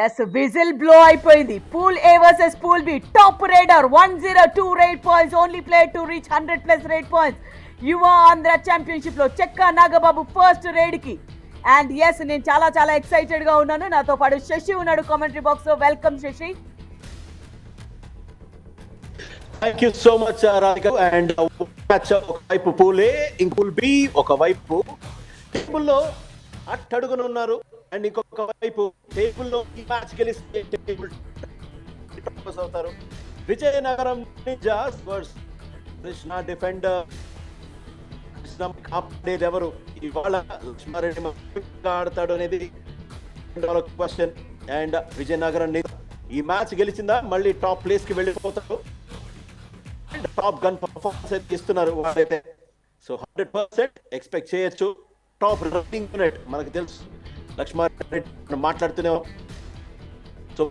Yes whistle blow అయిపోయింది. Pool A versus pool B. Top raider 102 raid points, only play to reach 100+ raid points. Yuva Andhra championship లో Chekka Nagababu first raid కి. And yes నేను చాలా చాలా excited గా ఉన్నాను. నాతో పాటు శశి ఉన్నాడు కామెంటరీ బాక్స్ లో. Welcome Shashi. Thank you so much Radhika. And ఒకవైపు పూలే, ఇంకూల్ బి, ఒకవైపు టేబుల్లో అట్టడుగునున్నారు. అండ్ ఇంకొక వైపు టేబుల్లో ఈ మ్యాచ్ గెలిస్తే టేబుల్ అవుతారు. Vizianagaram ninjas versus Krishna defender. Krishna కాపాడేది ఎవరు ఇవాళ? లక్ష్మారెడ్డి ఆడతాడు అనేది క్వశ్చన్. అండ్ విజయనగరం ఈ మ్యాచ్ గెలిచిందా మళ్ళీ టాప్ ప్లేస్ కి వెళ్ళిపోతారు. టాప్ గన్ పర్ఫార్మెన్స్ అయితే ఇస్తున్నారు వాళ్ళైతే. సో 100% ఎక్స్పెక్ట్ చేయొచ్చు. టాప్ రన్నింగ్ యూనిట్ మనకు తెలుసు. లక్ష్మారెడ్డి మాట్లాడుతూనే సో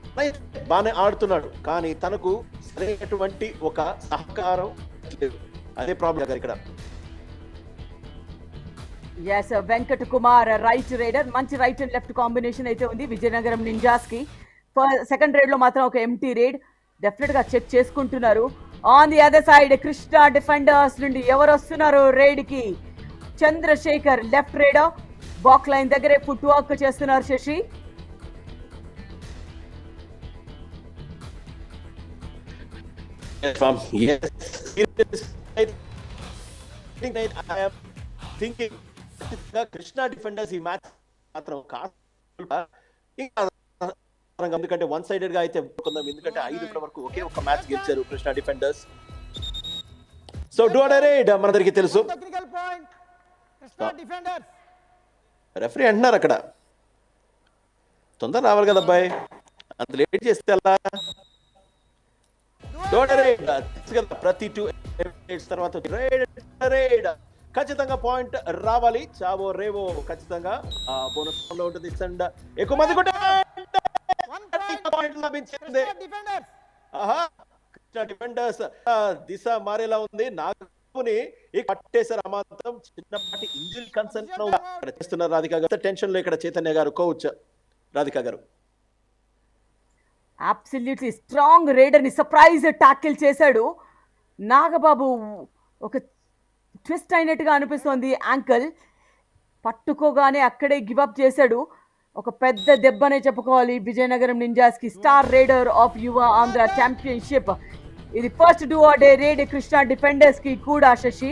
బాగానే ఆడుతున్నాడు, కానీ తనకు సరైనటువంటి ఒక సహకారం లేదు. అదే ప్రాబ్లం ఇక్కడ. S Venkat Kumar right raider. మంచి రైట్ అండ్ లెఫ్ట్ కాంబినేషన్ అయితే ఉంది విజయనగరం నింజాస్ కి. సెకండ్ రేడ్ లో మాత్రం ఒక ఎంటీ రేడ్ డెఫినెట్ గా చెక్ చేసుకుంటున్నారు. On the other side Krishna defenders నుండి ఎవరు వస్తున్నారు రైడ్ కి? Chandrasekhar left raider. Back line దగ్గరే ఫుట్ వర్క్ చేస్తున్నారు శశి. కృష్ణ డిఫెండర్స్ ఈ మ్యాచ్ మాత్రం ఎందుకంటే వన్ సైడెడ్ గా అయితే ఎందుకంటే 5 వరకు ఒకే ఒక మ్యాచ్ గెలిచారు Krishna defenders. So do or raid మనందరికీ తెలుసు. రెఫరీ అంటున్నారు అక్కడ తొందర రావాలి కదా అబ్బాయి, అంత లేట్ చేస్తే ఎలా? ప్రతి 2 తర్వాత రైడ్ ఖచ్చితంగా పాయింట్ రావాలి. చావో రేవో ఖచ్చితంగా బోనస్ లో ఉంటుంది. ఎక్కువ మంది పాయింట్ లభించింది. డిఫెండర్స్ దిశ మారేలా ఉంది. నాగుని పట్టేశారు. అమాంతం చిన్నపాటి ఇంజరీ కన్సర్న్ చేస్తున్నారు రాధిక గారు. టెన్షన్ లో ఇక్కడ చైతన్య గారు, కోచ్ రాధిక గారు. అబ్సల్యూట్లీ స్ట్రాంగ్ రైడర్ ని సర్ప్రైజ్ టాకిల్ చేశాడు నాగబాబు. ఒక ట్విస్ట్ అయినట్టుగా అనిపిస్తోంది. యాంకల్ పట్టుకోగానే అక్కడే గివప్ చేశాడు. ఒక పెద్ద దెబ్బనే చెప్పుకోవాలి విజయనగరం నింజాస్ కి. Star raider of Yuva Andhra championship. ఇది first do or die raid Krishna defenders కి కూడా శశి.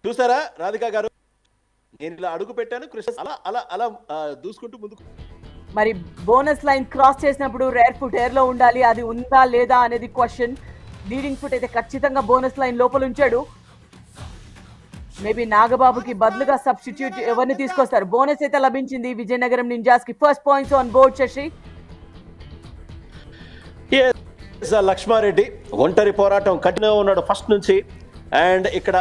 చూసారా రాధిక గారు, నేను ఇలా అడుగు పెట్టాను, కృష్ణ అలా అలా అలా దూసుకుంటూ ముందుకు. మరి బోనస్ లైన్ క్రాస్ చేసినప్పుడు రేర్ ఫుట్ ఎయిర్ లో ఉండాలి. అది ఉందా లేదా అనేది క్వశ్చన్. లీడింగ్ ఫుట్ అయితే ఖచ్చితంగా బోనస్ లైన్ లోపల ఉంచాడు. మేబీ నాగబాబుకి బదులుగా సబ్స్టిట్యూట్ ఎవరిని తీసుకొస్తారు. బోనస్ అయితే లభించింది విజయనగరం నింజాస్ కి. First points on board Shashi. Lakshmareddy ఒంటరి పోరాటం కఠినంగా ఉన్నాడు ఫస్ట్ నుంచి. అండ్ ఇక్కడ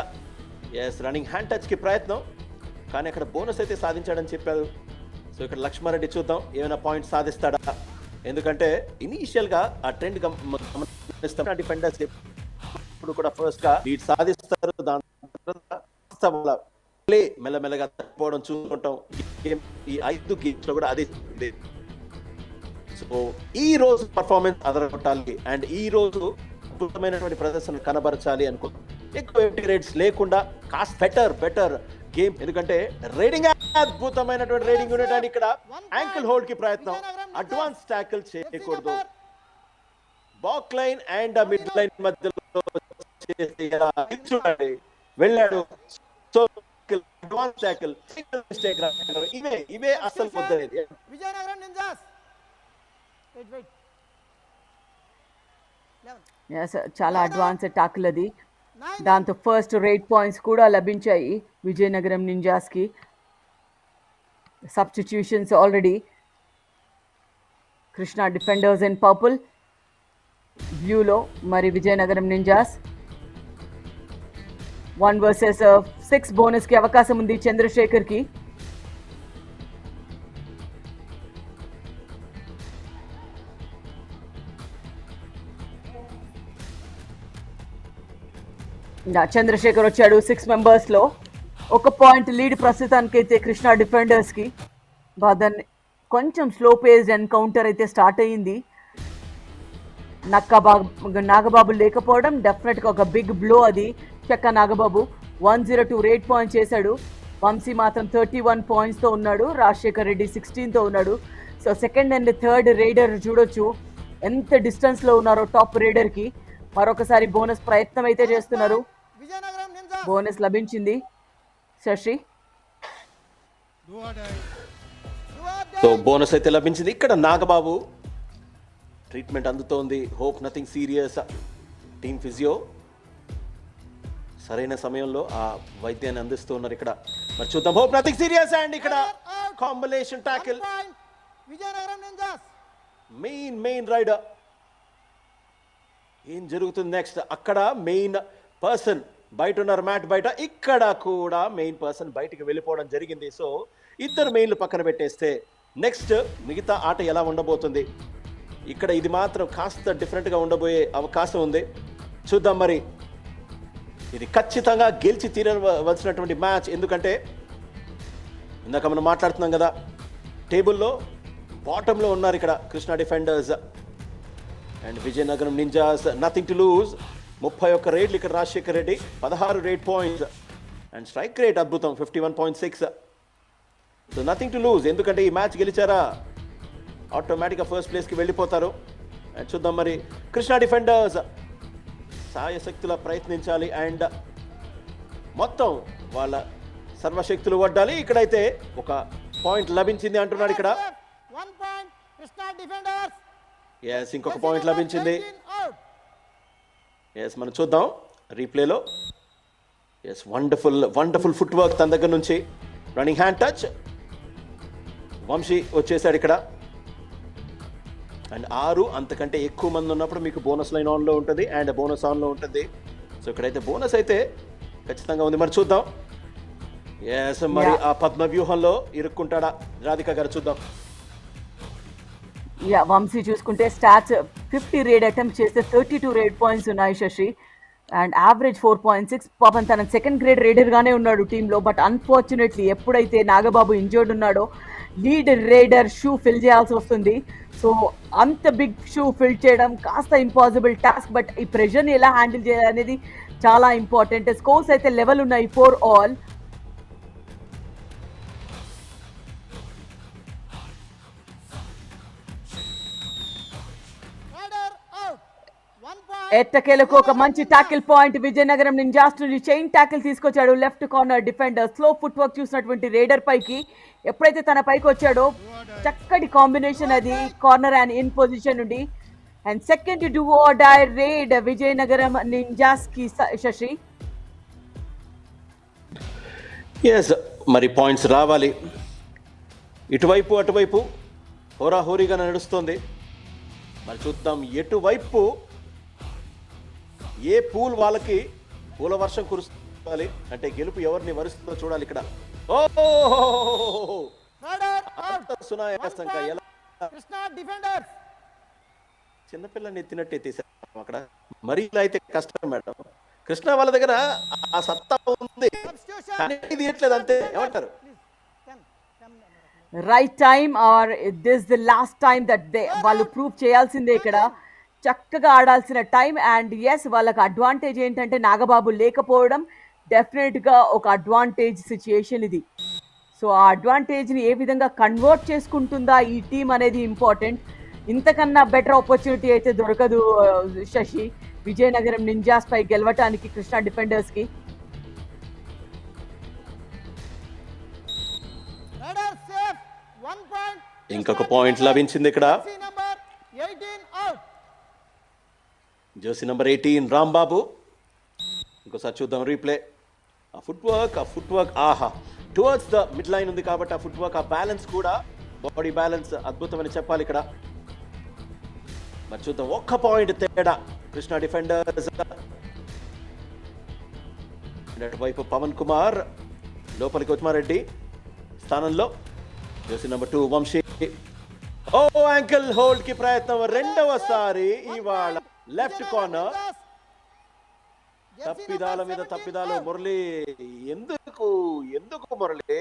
రన్నింగ్ హ్యాండ్ టచ్ కి ప్రయత్నం, కానీ అక్కడ బోనస్ అయితే సాధించాడని చెప్పారు. సో ఇక్కడ లక్ష్మారెడ్డి చూద్దాం ఏమైనా పాయింట్ సాధిస్తాడా. ఎందుకంటే ఇనీషియల్ గా ఆ ట్రెండ్ గమనిస్తాం. డిఫెండర్స్ ఇప్పుడు కూడా ఫస్ట్ గా లీడ్ సాధిస్తారు. దాని ప్లే మెల్లమెల్లగా తగ్గిపోవడం చూసుకుంటాం. ఈ 5 గేమ్స్ లో కూడా అదే. సో ఈ రోజు పర్ఫార్మెన్స్ అదరగొట్టాలి అండ్ ఈ రోజు అద్భుతమైనటువంటి ప్రదర్శన కనబరచాలి అనుకో. ఎక్కువ రేట్స్ లేకుండా కాస్త బెటర్ గేమ్. ఎందుకంటే రేడింగ్ అద్భుతమైనటువంటి రేడింగ్ యూనిట్. అని ఇక్కడ యాంకిల్ హోల్డ్ కి ప్రయత్నం, అడ్వాన్స్ ట్యాకిల్ చేయకూడదు. Back line and mid line మధ్యలో చూడండి వెళ్ళాడు. So advance tackle, single mistake. ఇవే అసలు పొద్దునేది. విజయనగరం నింజాస్ చాలా అడ్వాన్స్ టాకిల్ అది. దాంతో ఫస్ట్ రేట్ పాయింట్స్ కూడా లభించాయి విజయనగరం నింజాస్ కి. Substitutions already. Krishna defenders in purple, బ్లూలో మరి విజయనగరం నింజాస్. 1 వర్సెస్ 6 బోనస్ కి అవకాశం ఉంది చంద్రశేఖర్ కి. చంద్రశేఖర్ వచ్చాడు 6 మెంబర్స్లో. 1 పాయింట్ లీడ్ ప్రస్తుతానికి అయితే కృష్ణా డిఫెండర్స్కి. దాన్ని కొంచెం స్లో పేస్ ఎన్కౌంటర్ అయితే స్టార్ట్ అయ్యింది. నాగబాబు లేకపోవడం డెఫినెట్గా ఒక బిగ్ బ్లో అది. చెక్క నాగబాబు 102 రేట్ పాయింట్ చేశాడు. వంశీ మాత్రం 31 పాయింట్స్తో ఉన్నాడు. రాజశేఖర్ రెడ్డి 16తో ఉన్నాడు. So second and third raider చూడొచ్చు ఎంత డిస్టెన్స్లో ఉన్నారో టాప్ రైడర్కి. మరొకసారి బోనస్ ప్రయత్నం అయితే చేస్తున్నారు. బోనస్ లభించింది శశి. సో బోనస్ అయితే లభించింది. ఇక్కడ నాగబాబు ట్రీట్మెంట్ అందుతోంది. Hope nothing serious. Team physio సరైన సమయంలో ఆ వైద్యాన్ని అందిస్తూ ఉన్నారు ఇక్కడ. మరి చూద్దాం. Hope nothing serious. అండ్ ఇక్కడ కాంబినేషన్ టాకిల్. Main raider. ఏం జరుగుతుంది నెక్స్ట్? అక్కడ మెయిన్ పర్సన్ బయట ఉన్నారు, మ్యాట్ బయట. ఇక్కడ కూడా మెయిన్ పర్సన్ బయటికి వెళ్ళిపోవడం జరిగింది. సో ఇద్దరు మెయిన్లు పక్కన పెట్టేస్తే నెక్స్ట్ మిగతా ఆట ఎలా ఉండబోతుంది? ఇక్కడ ఇది మాత్రం కాస్త డిఫరెంట్గా ఉండబోయే అవకాశం ఉంది. చూద్దాం. మరి ఇది ఖచ్చితంగా గెలిచి తీరవలసినటువంటి మ్యాచ్. ఎందుకంటే ఇందాక మనం మాట్లాడుతున్నాం కదా, టేబుల్లో బాటంలో ఉన్నారు ఇక్కడ Krishna defenders and Vizianagaram ninjas. Nothing to loose. 31 రేట్లు ఇక్కడ Rajasekhar Reddy, 16 rate points and strike rate అద్భుతం 51.6. So nothing to loose. ఎందుకంటే ఈ మ్యాచ్ గెలిచారా ఆటోమేటిక్గా ఫస్ట్ ప్లేస్కి వెళ్ళిపోతారు. అండ్ చూద్దాం. మరి కృష్ణా డిఫెండర్స్ సాయశక్తులా ప్రయత్నించాలి అండ్ మొత్తం వాళ్ళ సర్వశక్తులు వడ్డాలి. ఇక్కడైతే ఒక పాయింట్ లభించింది అంటున్నాడు ఇక్కడ. ఎస్, ఇంకొక పాయింట్ లభించింది. ఎస్, మనం చూద్దాం రీప్లేలో. ఎస్, వండర్ఫుల్ ఫుట్ వర్క్ తన దగ్గర నుంచి. Running hand touch. వంశీ వచ్చేసాడు ఇక్కడ. అండ్ 6 అంతకంటే ఎక్కువ మంది ఉన్నప్పుడు మీకు బోనస్ లైన్ ఆన్లో ఉంటుంది అండ్ బోనస్ ఆన్లో ఉంటుంది. సో ఇక్కడైతే బోనస్ అయితే ఖచ్చితంగా ఉంది. మరి చూద్దాం. ఎస్, మరి ఆ పద్మ వ్యూహంలో ఇరుక్కుంటాడా రాధిక గారు? చూద్దాం. వంశీ చూసుకుంటే స్టాట్స్ 50 రేడ్ అటెంప్ట్ చేస్తే 32 రేడ్ పాయింట్స్ ఉన్నాయి శశి. And average 4.6. పాపం తన సెకండ్ గ్రేడ్ రైడర్గానే ఉన్నాడు టీంలో. బట్ అన్ఫార్చునేట్లీ ఎప్పుడైతే నాగబాబు ఇంజర్డ్ ఉన్నాడో లీడ్ రైడర్ షూ ఫిల్ చేయాల్సి వస్తుంది. సో అంత బిగ్ షూ ఫిల్ చేయడం కాస్త ఇంపాసిబుల్ టాస్క్. బట్ ఈ ప్రెషర్ని ఎలా హ్యాండిల్ చేయాలనేది చాలా ఇంపార్టెంట్. స్కోర్స్ అయితే లెవెల్ ఉన్నాయి 4-all. ఎట్టకేలకు ఒక మంచి టాకిల్ పాయింట్ విజయనగరం నింజాస్ నుంచి చైన్ టాకిల్ తీసుకొచ్చాడు left corner defender. Slow foot work చూసినటువంటి రైడర్ పైకి ఎప్పుడైతే తన పైకి వచ్చాడో చక్కటి కాంబినేషన్ అది కార్నర్ అండ్ ఇన్ పొజిషన్ నుండి. And second do or die raid Vizianagaram ninjas కి శశి. ఎస్, మరి పాయింట్స్ రావాలి. ఇటువైపు అటువైపు హోరాహోరీగా నడుస్తుంది. మరి చూద్దాం ఎటువైపు ఏ పూల్ వాళ్ళకి పూల వర్షం కురుస్తుంది అంటే గెలుపు ఎవరిని వరుస్తుందో చూడాలి ఇక్కడ. చిన్నపిల్లని ఎత్తినట్టే తీసారు అక్కడ. మరి ఇలా అయితే కష్టం మేడం. కృష్ణ వాళ్ళ దగ్గర ఆ సత్తా ఉంది, ఇది ఎట్లేదు అంతే. ఏమంటారు? Right time are this the last time that వాళ్ళు ప్రూవ్ చేయాల్సిందే ఇక్కడ. చక్కగా ఆడాల్సిన టైం. అండ్ ఎస్, వాళ్ళకి అడ్వాంటేజ్ ఏంటంటే నాగబాబు లేకపోవడం డెఫినెట్గా ఒక అడ్వాంటేజ్ సిచ్యుయేషన్ ఇది. సో ఆ అడ్వాంటేజ్ని ఏ విధంగా కన్వర్ట్ చేసుకుంటుందా ఈ టీం అనేది ఇంపార్టెంట్. ఇంతకన్నా బెటర్ ఆపర్చునిటీ అయితే దొరకదు శశి విజయనగరం నింజాస్ పై గెలవటానికి కృష్ణా డిఫెండర్స్కి. ఇంకొక పాయింట్ లభించింది ఇక్కడ. Jersey number 18 Rambabu. ఇంకోసారి చూద్దాం రీప్లే. ఆ ఫుట్ వర్క్ ఆహా టువర్డ్స్ ద మిడ్ లైన్ ఉంది కాబట్టి ఆ ఫుట్ వర్క్, ఆ బ్యాలెన్స్ కూడా, బాడీ బ్యాలెన్స్ అద్భుతమని చెప్పాలి ఇక్కడ. మరి చూద్దాం. 1 పాయింట్ తేడా కృష్ణా డిఫెండర్స్. అటువైపు పవన్ కుమార్ లోపలికి ఉస్మారెడ్డి స్థానంలో. Jersey number 2 Vamsi. Ankle hold కి ప్రయత్నం రెండవసారి ఇవాళ లెఫ్ట్ కార్నర్. తప్పిదాల మీద తప్పిదాలు. మురళి ఎందుకు ఎందుకు మురళి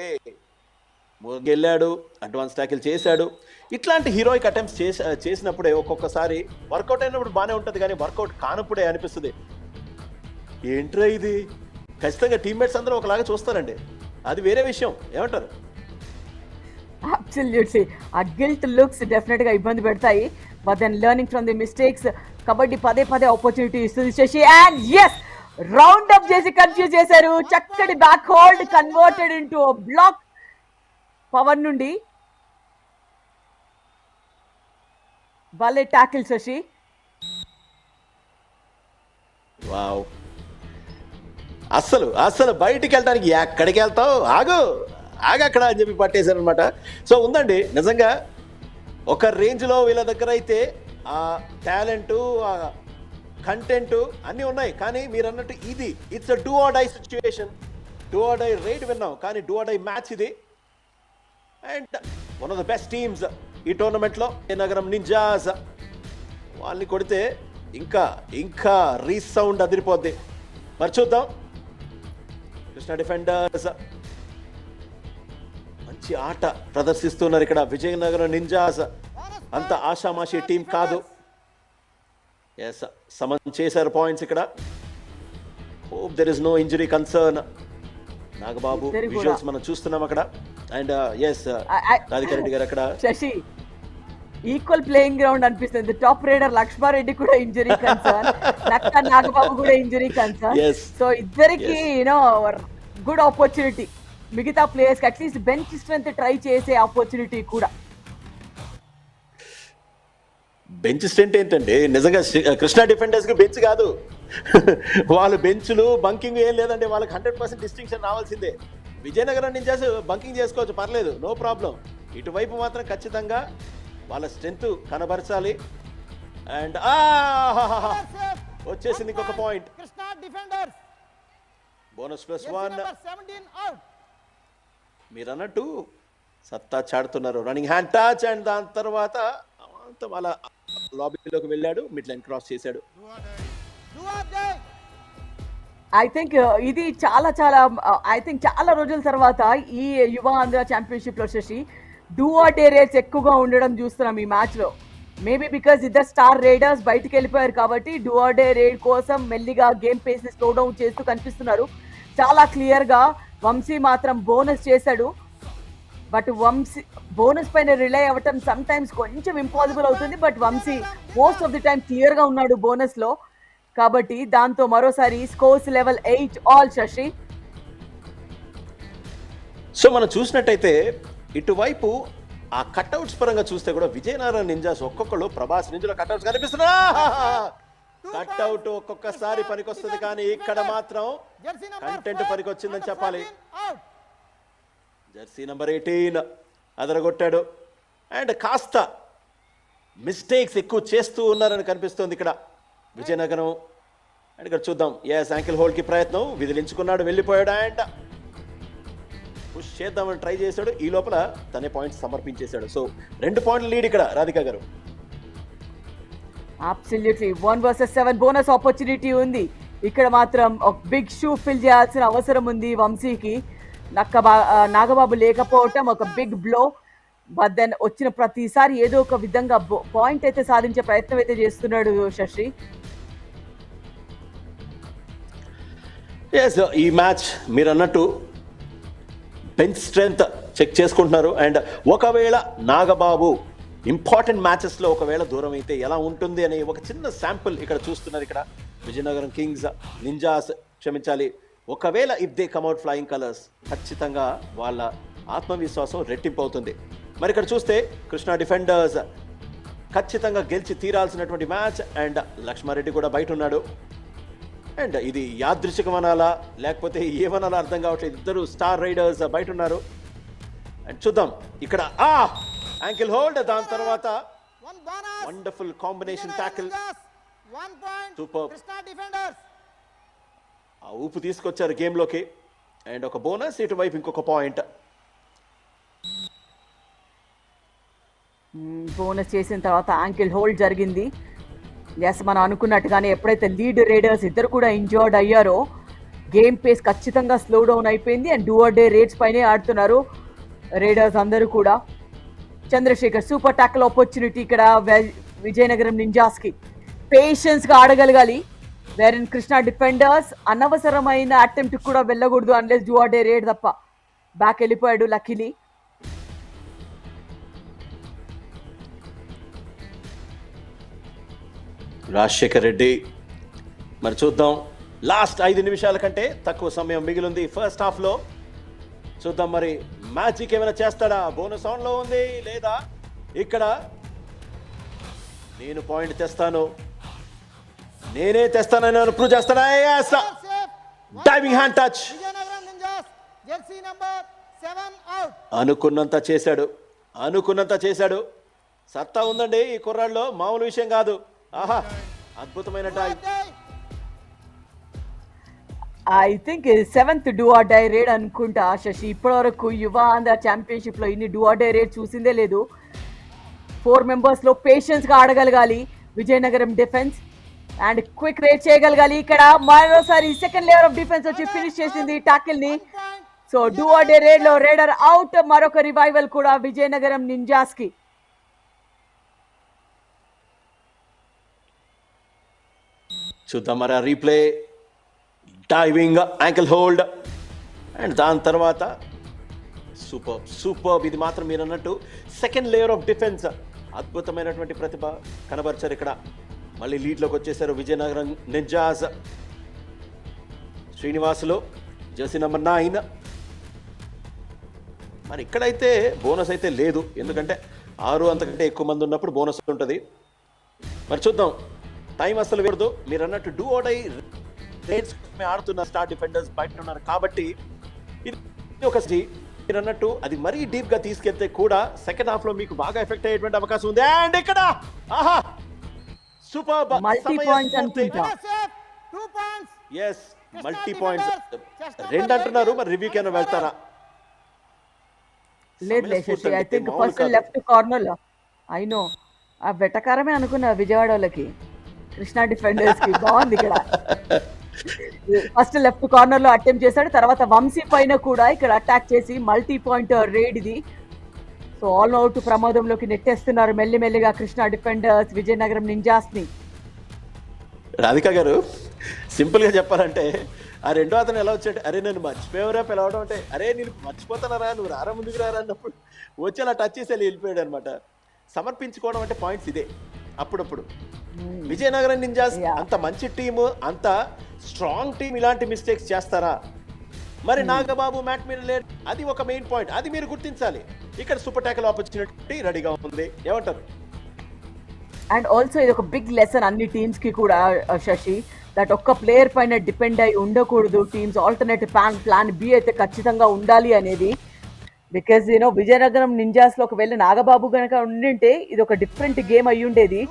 వెళ్ళాడు, అడ్వాన్స్ ట్యాకిల్ చేశాడు. ఇట్లాంటి హీరోయిక్ అటెంప్ట్స్ చేసినప్పుడే ఒక్కొక్కసారి వర్కౌట్ అయినప్పుడు బాగానే ఉంటుంది, కానీ వర్కౌట్ కానప్పుడే అనిపిస్తుంది ఏంట్రా ఇది. ఖచ్చితంగా టీమ్మేట్స్ అందరూ ఒకలాగా చూస్తారండి, అది వేరే విషయం. ఏమంటారు? అబ్సల్యూట్లీ ఆ గిల్ట్ లుక్స్ డెఫినెట్ గా ఇబ్బంది పెడతాయి, but then learning from the mistakes. Kabaddi పదే పదే ఆపర్చునిటీ ఇస్తుంది Shashi. And yes, round up చేసి కన్ఫ్యూజ్ చేశారు. చక్కటి back hold converted into block Pavan నుండి. భలే టాకిల్ శశి. వావ్, అస్సలు అస్సలు బయటికి వెళ్ళడానికి ఎక్కడికి వెళ్తావు, ఆగక్కడ అని చెప్పి పట్టేశారు అనమాట. సో ఉందండి నిజంగా ఒక రేంజ్లో వీళ్ళ దగ్గర అయితే ఆ టాలెంటు, ఆ కంటెంట్ అన్నీ ఉన్నాయి. కానీ మీరు అన్నట్టు ఇది it's a do or die situation. Do or die raid విన్నాం, కానీ డూ ఆర్ డై మ్యాచ్ ఇది. And one of the best teams ఈ టోర్నమెంట్లో నగరం నింజాస్. వాళ్ళని కొడితే ఇంకా ఇంకా రీసౌండ్ అదిరిపోద్ది. మరి చూద్దాం. కృష్ణ డిఫెండర్స్ మంచి ఆట ప్రదర్శిస్తున్నారు ఇక్కడ. విజయనగరం నింజాస్ అంత ఆషామాషి టీం కాదు. ఎస్, సమన్ చేశారు పాయింట్స్ ఇక్కడ. Hope there is no injury concern. Nagababu visuals మనం చూస్తున్నాం అక్కడ. అండ్ ఎస్, రాధికా రెడ్డి గారు అక్కడ. శశి, ఈక్వల్ ప్లేయింగ్ గ్రౌండ్ అనిపిస్తుంది. టాప్ రైడర్ లక్ష్మారెడ్డి కూడా ఇంజరీ కన్సర్న్, నక్క నాగబాబు కూడా ఇంజరీ కన్సర్న్. సో ఇద్దరికి యూనో గుడ్ ఆపర్చునిటీ. మిగతా ప్లేయర్స్ కి అట్లీస్ట్ బెంచ్ స్ట్రెంత్ ట్రై చేసే ఆపర్చునిటీ కూడా. బెంచ్ స్ట్రెంత్ ఏంటండి, నిజంగా కృష్ణా డిఫెండర్స్ కి బెంచ్ కాదు. వాళ్ళు బెంచ్లు బంకింగ్ ఏం లేదండి, వాళ్ళకి 100% డిస్టింక్షన్ రావాల్సిందే. విజయనగరం నుంచి బంకింగ్ చేసుకోవచ్చు, పర్లేదు, నో ప్రాబ్లం. ఇటువైపు మాత్రం ఖచ్చితంగా వాళ్ళ స్ట్రెంత్ కనబరచాలి. అండ్ వచ్చేసింది ఇంకొక పాయింట్. బోనస్ +1. మీరు అన్నట్టు సత్తా చాడుతున్నారు. రన్నింగ్ హ్యాండ్ టచ్, అండ్ దాని తర్వాత వాళ్ళ లాబీలోకి వెళ్ళాడు, మిడ్ లైన్ క్రాస్ చేశాడు. ఐ థింక్ ఇది చాలా చాలా చాలా రోజుల తర్వాత ఈ యువ ఆంధ్ర ఛాంపియన్షిప్ లో Shashi do or die rates ఎక్కువగా ఉండడం చూస్తున్నాం ఈ మ్యాచ్ లో. మేబీ బికాస్ ఇద్దరు స్టార్ రైడర్స్ బయటికి వెళ్ళిపోయారు కాబట్టి డూ ఆర్ డే రేడ్ కోసం మెల్లిగా గేమ్ పేస్ ని స్లో డౌన్ చేస్తూ కనిపిస్తున్నారు. చాలా క్లియర్ గా వంశీ మాత్రం బోనస్ చేశాడు, బట్ వంశీ బోనస్ పైన రిలై అవ్వటం సమ్ టైమ్స్ కొంచెం ఇంపాసిబుల్ అవుతుంది. But Vamshi most of the time clear గా ఉన్నాడు బోనస్ లో, కాబట్టి దాంతో మరోసారి scores level 8 all Shashi. So మనం చూసినట్టయితే ఇటువైపు ఆ కట్అవుట్స్ పరంగా చూస్తే కూడా విజయనగరం నింజాస్ ఒక్కొక్కళ్ళు ప్రభాస్ నింజుల కట్అవుట్స్ కనిపిస్తున్నా. కట్అవుట్ ఒక్కొక్కసారి పనికొస్తుంది, కానీ ఇక్కడ మాత్రం కంటెంట్ పనికొచ్చిందని చెప్పాలి. Jersey number 18 అదరగొట్టాడు. అండ్ కాస్త మిస్టేక్స్ ఎక్కువ చేస్తూ ఉన్నారని కనిపిస్తుంది ఇక్కడ విజయనగరం. అండ్ ఇక్కడ చూద్దాం, ఎస్ యాంకిల్ హోల్డ్ కి ప్రయత్నం, విదిలించుకున్నాడు, వెళ్ళిపోయాడు. అండ్ పుష్ చేద్దామని ట్రై చేశాడు, ఈ లోపల తనే పాయింట్స్ సమర్పించేశాడు. సో 2 పాయింట్ల లీడ్ ఇక్కడ రాధికా గారు. అబ్సల్యూట్లీ 1 vs 7 బోనస్ ఆపర్చునిటీ ఉంది ఇక్కడ. మాత్రం ఒక బిగ్ షూ ఫిల్ చేయాల్సిన అవసరం ఉంది వంశీకి. నాగబాబు లేకపోవటం ఒక బిగ్ బ్లో, బట్ దెన్ వచ్చిన ప్రతిసారి ఏదో ఒక విధంగా పాయింట్ అయితే సాధించే ప్రయత్నం అయితే చేస్తున్నాడు శశి. ఎస్, ఈ మ్యాచ్ మీరు అన్నట్టు బెంచ్ స్ట్రెంత్ చెక్ చేసుకుంటున్నారు. అండ్ ఒకవేళ నాగబాబు ఇంపార్టెంట్ మ్యాచెస్లో ఒకవేళ దూరం అయితే ఎలా ఉంటుంది అనే ఒక చిన్న శాంపుల్ ఇక్కడ చూస్తున్నారు. ఇక్కడ విజయనగరం కింగ్స్ నింజాస్ క్షమించాలి, ఒకవేళ ఇఫ్ దే కమ్అట్ ఫ్లయింగ్ కలర్స్ ఖచ్చితంగా వాళ్ళ ఆత్మవిశ్వాసం రెట్టింపు అవుతుంది. మరి ఇక్కడ చూస్తే కృష్ణా డిఫెండర్స్ ఖచ్చితంగా గెలిచి తీరాల్సినటువంటి మ్యాచ్. అండ్ లక్ష్మారెడ్డి కూడా బయట ఉన్నాడు. అండ్ ఇది యాదృచ్ఛికం అనాలా లేకపోతే ఏమనాలా అర్థం కావట్లేదు. ఇద్దరు స్టార్ రైడర్స్ బయట ఉన్నారు. అండ్ చూద్దాం ఇక్కడ యాంకిల్ హోల్డ్, దాని తర్వాత వండర్ఫుల్ కాంబినేషన్ టాకిల్, సూపర్. ఆ ఊపు తీసుకొచ్చారు గేమ్లోకి. అండ్ ఒక బోనస్, ఇటువైపు ఇంకొక పాయింట్. బోనస్ చేసిన తర్వాత యాంకిల్ హోల్డ్ జరిగింది. ఎస్ మనం అనుకున్నట్టుగానే ఎప్పుడైతే లీడ్ రేడర్స్ ఇద్దరు కూడా ఇంజర్డ్ అయ్యారో గేమ్ పేస్ ఖచ్చితంగా స్లో డౌన్ అయిపోయింది and do or die rates పైనే ఆడుతున్నారు రేడర్స్ అందరూ కూడా. చంద్రశేఖర్ సూపర్ టాకిల్ ఆపర్చునిటీ ఇక్కడ విజయనగరం నింజాస్ కి పేషెన్స్ గా ఆడగలగాలి. వేరన్ కృష్ణ డిఫెండర్స్ అనవసరమైన అటెంప్ట్ కూడా వెళ్ళకూడదు unless do or die raid తప్ప. బ్యాక్ వెళ్ళిపోయాడు లక్కీలీ. రాజశేఖర్ రెడ్డి మరి చూద్దాం, లాస్ట్ 5 నిమిషాల కంటే తక్కువ సమయం మిగిలింది ఫస్ట్ హాఫ్ లో. చూద్దాం మరి మ్యాజిక్ ఏమైనా చేస్తాడా, బోనస్ ఆన్ లో ఉంది లేదా ఇక్కడ నేను పాయింట్ తెస్తాను, నేనే తెస్తానని ప్రూవ్ చేస్తానా. డైవింగ్ హ్యాండ్ టచ్ అనుకున్నంత చేశాడు. సత్తా ఉందండి ఈ కుర్రాళ్ళలో, మామూలు విషయం కాదు. ఆహా అద్భుతమైన dive. I think 7th do or die raid అనుకుంటా శశి. ఇప్పటివరకు యువ ఆంధ్ర ఛాంపియన్షిప్ లో ఇన్ని డూ ఆర్ డై రేడ్ చూసిందే లేదు. 4 మెంబర్స్ లో పేషెన్స్ గా ఆడగలగాలి Vizianagaram defence and quick raid చేయగలగాలి. ఇక్కడ మరోసారి సెకండ్ లేయర్ ఆఫ్ డిఫెన్స్ వచ్చి ఫినిష్ చేసింది టాకిల్ ని. So do or die raid లో రేడర్ అవుట్. మరొక రివైవల్ కూడా విజయనగరం నింజాస్ కి. చూద్దాం మరి replay. Diving ankle hold and దాని తర్వాత సూపర్. ఇది మాత్రం మీరు అన్నట్టు సెకండ్ లేయర్ ఆఫ్ డిఫెన్స్, అద్భుతమైనటువంటి ప్రతిభ కనబరిచారు ఇక్కడ. మళ్ళీ లీడ్లోకి వచ్చేసారు Vizianagaram ninjas. Srinivasulu Jersey number 9. మరి ఇక్కడైతే బోనస్ అయితే లేదు, ఎందుకంటే 6 అంతకంటే ఎక్కువ మంది ఉన్నప్పుడు బోనస్ ఉంటుంది. మరి చూద్దాం, టైం అసలు వేరదు. మీరు అన్నట్టు డూ ఆర్ డై రేట్స్ ఆడుతున్న స్టార్ డిఫెండర్స్ బయట ఉన్నారు కాబట్టి ఇది ఒక మీరు అన్నట్టు అది మరీ డీప్ గా తీసుకెళ్తే కూడా సెకండ్ హాఫ్ లో మీకు బాగా ఎఫెక్ట్ అయ్యేటువంటి అవకాశం ఉంది. అండ్ ఇక్కడ ఆహా సూపర్ మల్టీ పాయింట్స్ అనుకుంటా. yes మల్టీ పాయింట్స్ 2 అంటున్నారు. మరి రివ్యూకి ఏమైనా వెళ్తారా? లేదు Shashi. I think first left corner లో ఐ నో ఆ వెటకారమే అనుకున్నా విజయవాడ వాళ్ళకి, కృష్ణా డిఫెండర్స్ కి. బాగుంది ఇక్కడ. ఫస్ట్ లెఫ్ట్ కార్నర్ లో అటెంప్ట్ చేశాడు, తర్వాత వంశీ పైన కూడా ఇక్కడ అటాక్ చేసి మల్టీ పాయింట్ రేడ్ ఇది. సో ఆల్ అవుట్ ప్రమాదంలోకి నెట్టేస్తున్నారు మెల్లిమెల్లిగా కృష్ణా డిఫెండర్స్ విజయనగరం నింజాస్ ని. రాధిక గారు సింపుల్ గా చెప్పాలంటే ఆ రెండో అతను ఎలా వచ్చాడు, అరే నన్ను మర్చిపోయావురా పిలవడం అంటే, అరే నేను మర్చిపోతానరా నువ్వు రారా ముందుకు రారా అన్నప్పుడు వచ్చి అలా టచ్ చేసి వెళ్ళిపోయాడు అనమాట. సమర్పించుకోవడం అంటే పాయింట్స్ ఇదే. అప్పుడప్పుడు విజయనగరం నింజాస్ అంత మంచి టీము, అంత స్ట్రాంగ్ టీం ఇలాంటి మిస్టేక్స్ చేస్తారా? మరి నాగబాబు మ్యాట్ మీద లేడు, అది ఒక మెయిన్ పాయింట్, అది మీరు గుర్తించాలి. ఇక్కడ సూపర్ టాకిల్ ఆపర్చునిటీ రెడీగా ఉంది. ఏమంటారు? అండ్ ఆల్సో ఇది ఒక బిగ్ లెసన్ అన్ని టీమ్స్ కి కూడా శశి, దట్ ఒక్క ప్లేయర్ పైన డిపెండ్ అయి ఉండకూడదు. టీమ్స్ ఆల్టర్నేటివ్ ప్లాన్ బి అయితే ఖచ్చితంగా ఉండాలి అనేది. బికాజ్ యూనో విజయనగరం నింజాస్ లో ఒకవేళ నాగబాబు కనుక ఉండింటే ఇది ఒక డిఫరెంట్ గేమ్ అయి ఉండేది.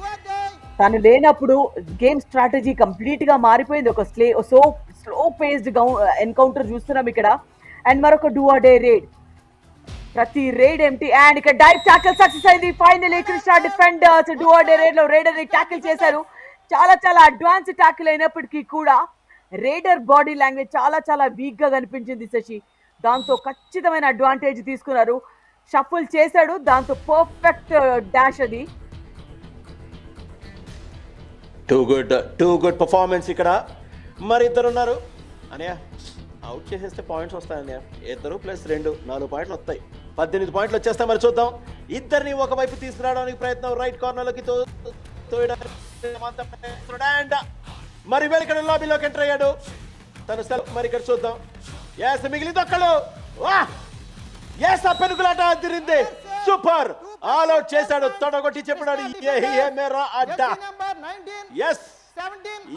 తను లేనప్పుడు గేమ్ స్ట్రాటజీ కంప్లీట్ గా మారిపోయింది. ఒక స్లో పేస్డ్ ఎన్కౌంటర్ చూస్తున్నాం ఇక్కడ. అండ్ మరొక డూ ఆర్ డే రేడ్, ప్రతి రేడ్ ఏమిటి. అండ్ ఇక్కడ డైవ్ టాకిల్ సక్సెస్ అయింది. Finally Krishna defenders do or die raid లో రేడర్ ని టాకిల్ చేశారు. చాలా అడ్వాన్స్ టాకిల్ అయినప్పటికీ కూడా రేడర్ బాడీ లాంగ్వేజ్ చాలా వీక్ గా కనిపించింది శశి. దాంతో ఖచ్చితమైన అడ్వాంటేజ్ తీసుకున్నారు. షఫుల్ చేశాడు, దాంతో పర్ఫెక్ట్ డాష్ అది. టూ గుడ్ పర్ఫార్మెన్స్ ఇక్కడ. మరి ఇద్దరు ఉన్నారు అనే అవుట్ చేసేస్తే పాయింట్స్ వస్తాయని, 2 + 2 4 పాయింట్లు వస్తాయి. 18 పాయింట్లు వచ్చేస్తాయి. మరి చూద్దాం, ఇద్దరిని ఒకవైపు తీసుకురావడానికి ప్రయత్నం, రైట్ కార్నర్లోకి మరి ఇక్కడ లాబీలోకి ఎంటర్ అయ్యాడు తను. మరి ఇక్కడ చూద్దాం, మిగిలింది ఒక్కడు. పెనుగులాట అదిరింది, సూపర్ ఆల్ అవుట్ చేశాడు, తొడగొట్టి చెప్పాడు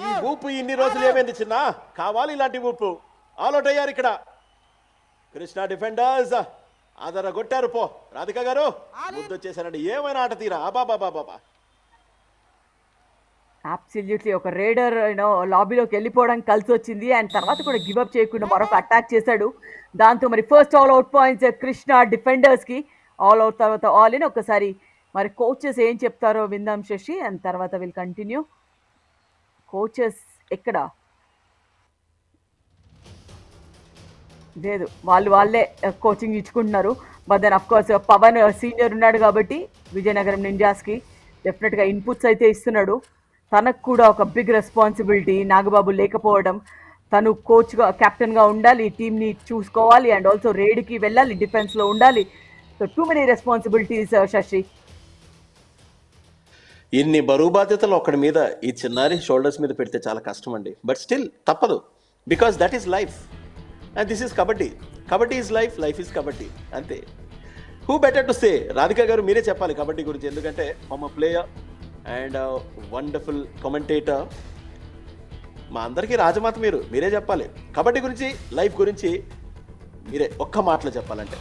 ఈ ఊపు ఇన్ని రోజులు ఏమైంది చిన్న, కావాలి ఇలాంటి ఊపు. ఆల్ అవుట్ అయ్యారు ఇక్కడ కృష్ణా డిఫెండర్స్. ఆదర కొట్టారు. పో రాధిక గారు ముద్దు వచ్చేసారండి. ఏమైనా ఆట తీరా బాబా. అబ్సల్యూట్లీ ఒక రేడర్ లాబీలోకి వెళ్ళిపోవడానికి కలిసి వచ్చింది. అండ్ తర్వాత కూడా గివ్ అప్ చేయకుండా మరొక అటాక్ చేశాడు. దాంతో మరి first all out points Krishna defenders కి. ఆల్ అవుట్ తర్వాత ఆల్ ఇన్. ఒకసారి మరి కోచెస్ ఏం చెప్తారో విందాం శశి, అండ్ తర్వాత విల్ కంటిన్యూ. కోచెస్ ఎక్కడ లేదు, వాళ్ళే కోచింగ్ ఇచ్చుకుంటున్నారు. But then of course Pavan senior ఉన్నాడు కాబట్టి విజయనగరం నింజాస్కి డెఫినెట్గా ఇన్పుట్స్ అయితే ఇస్తున్నాడు. తనకు కూడా ఒక బిగ్ రెస్పాన్సిబిలిటీ, నాగబాబు లేకపోవడం, తను కోచ్గా కెప్టెన్గా ఉండాలి, టీంని చూసుకోవాలి అండ్ ఆల్సో రేడ్కి వెళ్ళాలి, డిఫెన్స్లో ఉండాలి. So too many responsibilities Shashi. ఇన్ని బరువు బాధ్యతలు ఒకడి మీద ఈ చిన్నారి షోల్డర్స్ మీద పెడితే చాలా కష్టం అండి. బట్ స్టిల్ తప్పదు, because that is life and this is kabaddi. Kabaddi is life, life is kabaddi, అంతే. Who better to say? Radhika garu మీరే చెప్పాలి కబడ్డీ గురించి, ఎందుకంటే former player and wonderful commentator, మా అందరికీ రాజమాత మీరే చెప్పాలి కబడ్డీ గురించి, లైఫ్ గురించి మీరే ఒక్క మాటలో చెప్పాలంటే.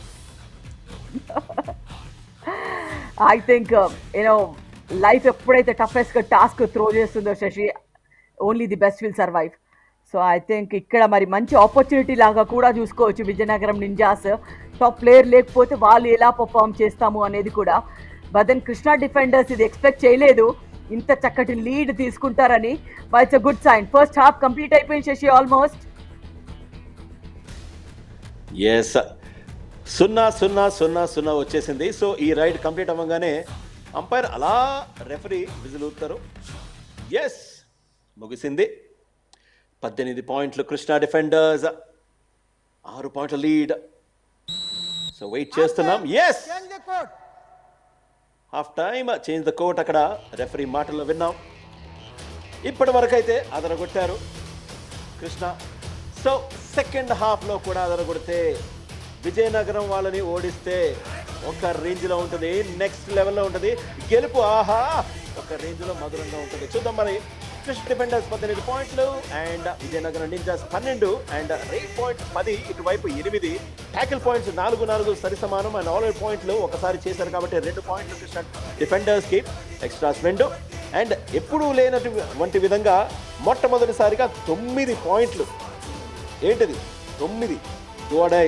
ఐ థింక్ లైఫ్ ఎప్పుడైతే టఫెస్ట్ టాస్క్ త్రో చేస్తుందో Shashi, only the best will survive. So I think ఇక్కడ మరి మంచి ఆపర్చునిటీ లాగా కూడా చూసుకోవచ్చు విజయనగరం నింజాస్. టాప్ ప్లేయర్ లేకపోతే వాళ్ళు ఎలా పర్ఫామ్ చేస్తాము అనేది కూడా. బట్ దెన్ కృష్ణా డిఫెండర్స్ ఇది ఎక్స్పెక్ట్ చేయలేదు ఇంత చక్కటి లీడ్ తీసుకుంటారని. But it's a good sign. First half complete అయిపోయింది శశి ఆల్మోస్ట్. ఎస్, 0-0-0-0 వచ్చేసింది. సో ఈ రైడ్ కంప్లీట్ అవ్వగానే అంపైర్ అలా రెఫరీ విజిల్ ఊపుతారు. ఎస్, ముగిసింది. 18 పాయింట్లు కృష్ణా డిఫెండర్స్, 6 పాయింట్ల లీడ్. సో వెయిట్ చేస్తున్నాం. Yes, half time change the court, అక్కడ రెఫరీ మాటల్లో విన్నాం. ఇప్పటి వరకు అయితే అదరగొట్టారు కృష్ణ. సో సెకండ్ హాఫ్లో కూడా అదరగొడితే విజయనగరం వాళ్ళని ఓడిస్తే ఒక రేంజ్లో ఉంటుంది, నెక్స్ట్ లెవెల్లో ఉంటుంది గెలుపు. ఆహా, ఒక రేంజ్లో మధురంగా ఉంటుంది. చూద్దాం మరి. కృష్ణ డిఫెండర్స్ 18 పాయింట్లు and Vizianagaram ninjas 12 and rate point 10, ఇటువైపు 8. ట్యాకిల్ పాయింట్స్ 4 సరి సమానం అండ్ ఆల్ అవుట్ పాయింట్లు ఒకసారి చేశారు కాబట్టి 2 పాయింట్లు కృష్ణ డిఫెండర్స్కి, ఎక్స్ట్రాస్ 2. అండ్ ఎప్పుడూ లేనటువంటి విధంగా మొట్టమొదటిసారిగా 9 పాయింట్లు. ఏంటిది 9? గోడై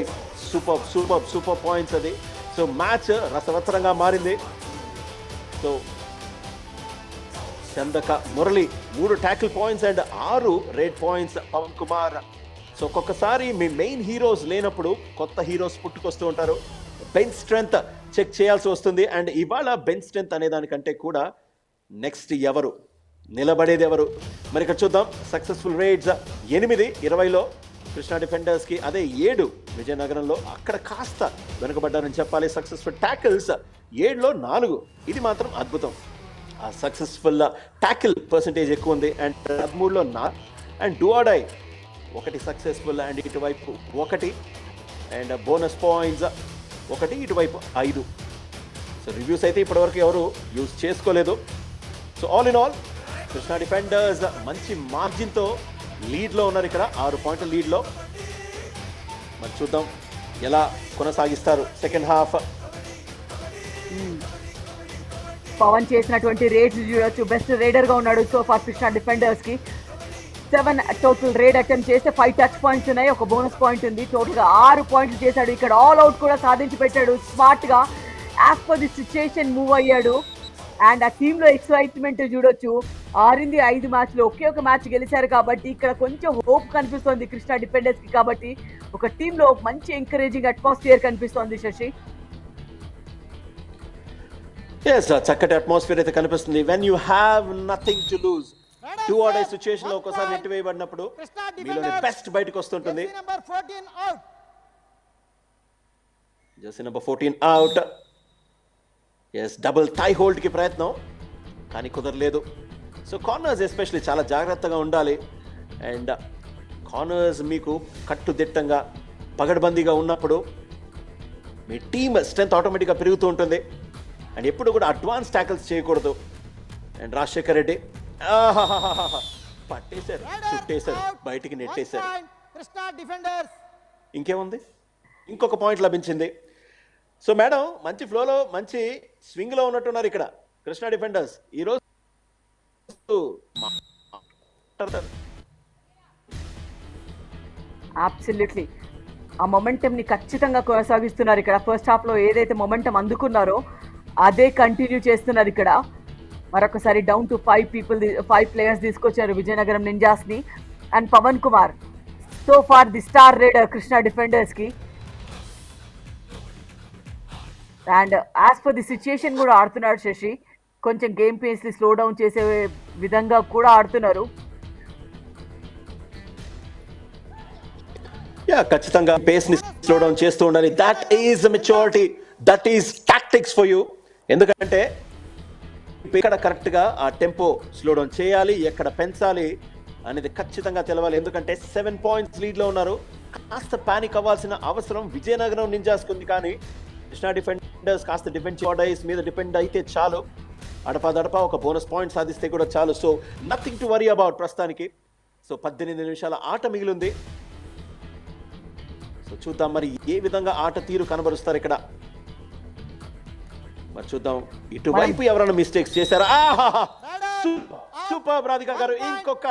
సూపర్ పాయింట్స్ అది. సో మ్యాచ్ రసవత్తరంగా మారింది. So Chandaka Murali 3 tackle points and 6 raid points. Pavan Kumar. So ఒక్కొక్కసారి మీ మెయిన్ హీరోస్ లేనప్పుడు కొత్త హీరోస్ పుట్టుకొస్తూ ఉంటారు. బెంచ్ స్ట్రెంత్ చెక్ చేయాల్సి వస్తుంది. అండ్ ఇవాళ బెంచ్ స్ట్రెంత్ అనే దానికంటే కూడా నెక్స్ట్ ఎవరు నిలబడేది ఎవరు మరి ఇక్కడ చూద్దాం. సక్సెస్ఫుల్ రేట్స్ 8-20లో కృష్ణా డిఫెండర్స్కి, అదే 7 విజయనగరంలో. అక్కడ కాస్త వెనుకబడ్డారని చెప్పాలి. సక్సెస్ఫుల్ ట్యాకిల్స్ 7లో 4, ఇది మాత్రం అద్భుతం. ఆ సక్సెస్ఫుల్ ట్యాకిల్ పర్సంటేజ్ ఎక్కువ ఉంది. అండ్ 13లో 4 అండ్ డూఆడై 1 సక్సెస్ఫుల్ అండ్ ఇటువైపు 1 అండ్ బోనస్ పాయింట్స్ 1, ఇటువైపు 5. సో రివ్యూస్ అయితే ఇప్పటివరకు ఎవరు యూజ్ చేసుకోలేదు. So all in all Krishna defenders మంచి మార్జిన్తో లీడ్లో ఉన్నారు. ఇక్కడ 6 పాయింట్ల లీడ్లో. మరి చూద్దాం ఎలా కొనసాగిస్తారు సెకండ్ హాఫ్. పవన్ చేసినటువంటి రేట్స్ చూడొచ్చు. బెస్ట్ రైడర్గా ఉన్నాడు సో ఫార్ కృష్ణా డిఫెండర్స్కి. 7 టోటల్ రైడ్ అటెంప్ట్ చేస్తే 5 టచ్ పాయింట్స్ ఉన్నాయి, ఒక బోనస్ పాయింట్ ఉంది. టోటల్గా 6 పాయింట్లు చేశాడు. ఇక్కడ ఆల్ అవుట్ కూడా సాధించి పెట్టాడు స్మార్ట్గా. As per the situation move అయ్యాడు. అండ్ ఆ టీంలో ఎక్సైట్మెంట్ చూడొచ్చు. 5 మ్యాచ్లో ఒకే ఒక మ్యాచ్ గెలిచారు కాబట్టి ఇక్కడ కొంచెం హోప్ కనిపిస్తోంది కృష్ణా డిఫెండర్స్కి. కాబట్టి ఒక టీంలో మంచి ఎంకరేజింగ్ అట్మాస్ఫియర్ కనిపిస్తోంది శశి. చక్కటి అట్మాస్ఫియర్ అయితే కనిపిస్తుంది. When you have nothing to lose, do or die situation లో ఒకసారి నెట్టివేయబడినప్పుడు మీలోని బెస్ట్ బయటకు వస్తుంటుంది. Jersey number 14 out. Yes, double thigh hold కి ప్రయత్నం కానీ కుదరలేదు. సో కార్నర్స్ ఎస్పెషల్లీ చాలా జాగ్రత్తగా ఉండాలి. అండ్ కార్నర్స్ మీకు కట్టుదిట్టంగా పగడ్బందీగా ఉన్నప్పుడు మీ టీమ్ స్ట్రెంత్ ఆటోమేటిక్గా పెరుగుతూ ఉంటుంది. అండ్ ఎప్పుడు కూడా అడ్వాన్స్ ట్యాకిల్స్ చేయకూడదు. అండ్ రాజశేఖర్ రెడ్డి పట్టేశారు, చుట్టేశారు, బయటికి నెట్టేశారు. ఇంకేముంది, ఇంకొక పాయింట్ లభించింది. సో మేడం మంచి ఫ్లోలో మంచి స్వింగ్లో ఉన్నట్టున్నారు ఇక్కడ కృష్ణా డిఫెండర్స్ ఈరోజు. అబ్సల్యూట్లీ ఆ మొమెంటంని ఖచ్చితంగా కొనసాగిస్తున్నారు ఇక్కడ. ఫస్ట్ హాఫ్లో ఏదైతే మొమెంటం అందుకున్నారో అదే కంటిన్యూ చేస్తున్నారు ఇక్కడ. మరొకసారి డౌన్ టు 5 ప్లేయర్స్ తీసుకొచ్చారు విజయనగరం నింజాస్ ని. And Pavan Kumar so far the star raider Krishna defenders కి. And as per the situation కూడా ఆడుతున్నాడు శశి. కొంచెం గేమ్ పేస్ ని స్లో డౌన్ చేసే విధంగా కూడా ఆడుతున్నారు. ఖచ్చితంగా పేస్ ని స్లో డౌన్ చేస్తూ ఉండాలి. That is maturity, that is tactics for you. ఎందుకంటే ఇక్కడ కరెక్ట్ గా ఆ టెంపో స్లో డౌన్ చేయాలి, ఎక్కడ పెంచాలి అనేది ఖచ్చితంగా తెలవాలి. ఎందుకంటే 7 పాయింట్స్ లీడ్ లో ఉన్నారు. కాస్త పానిక్ అవ్వాల్సిన అవసరం విజయనగరం నింజాస్ ఉంది. కానీ కృష్ణా డిఫెండర్స్ కాస్త డిఫెన్స్ ఆర్డర్స్ మీద డిపెండ్ అయితే చాలు. అడపా ఒక బోనస్ పాయింట్ సాధిస్తే కూడా చాలు. So nothing to worry about ప్రస్తుతానికి. సో 18 నిమిషాల ఆట మిగిలింది. సో చూద్దాం మరి ఏ విధంగా ఆట తీరు కనబరుస్తారు ఇక్కడ. మరి చూద్దాం ఇటువైపు ఎవరైనా మిస్టేక్స్ చేశారా. సూపర్ రాధిక గారు, ఇంకొక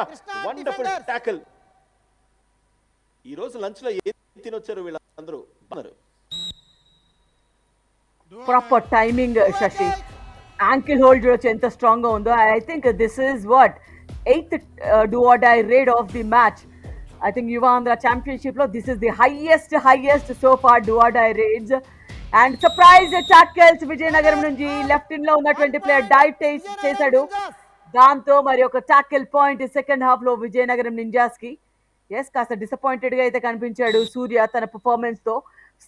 వండర్ఫుల్ టాకిల్. ఈ రోజు లంచ్ లో ఏం తినొచ్చారు వీళ్ళందరూ? Proper timing Shashi. Ankle hold చూడొచ్చు ఎంత స్ట్రాంగ్ గా ఉందో. I think this is what 8th do or die raid of the match. I think Yuva Andhra Championship lo this is the highest so far do or die raids. And surprise tackles Vijayanagaram nunchi left in lo unnatuvanti player dive chesadu. Danto mari oka tackle point second half lo Vijayanagaram Ninjas ki. Yes, kasa disappointed ga aithe kanipinchadu Surya tana performance tho.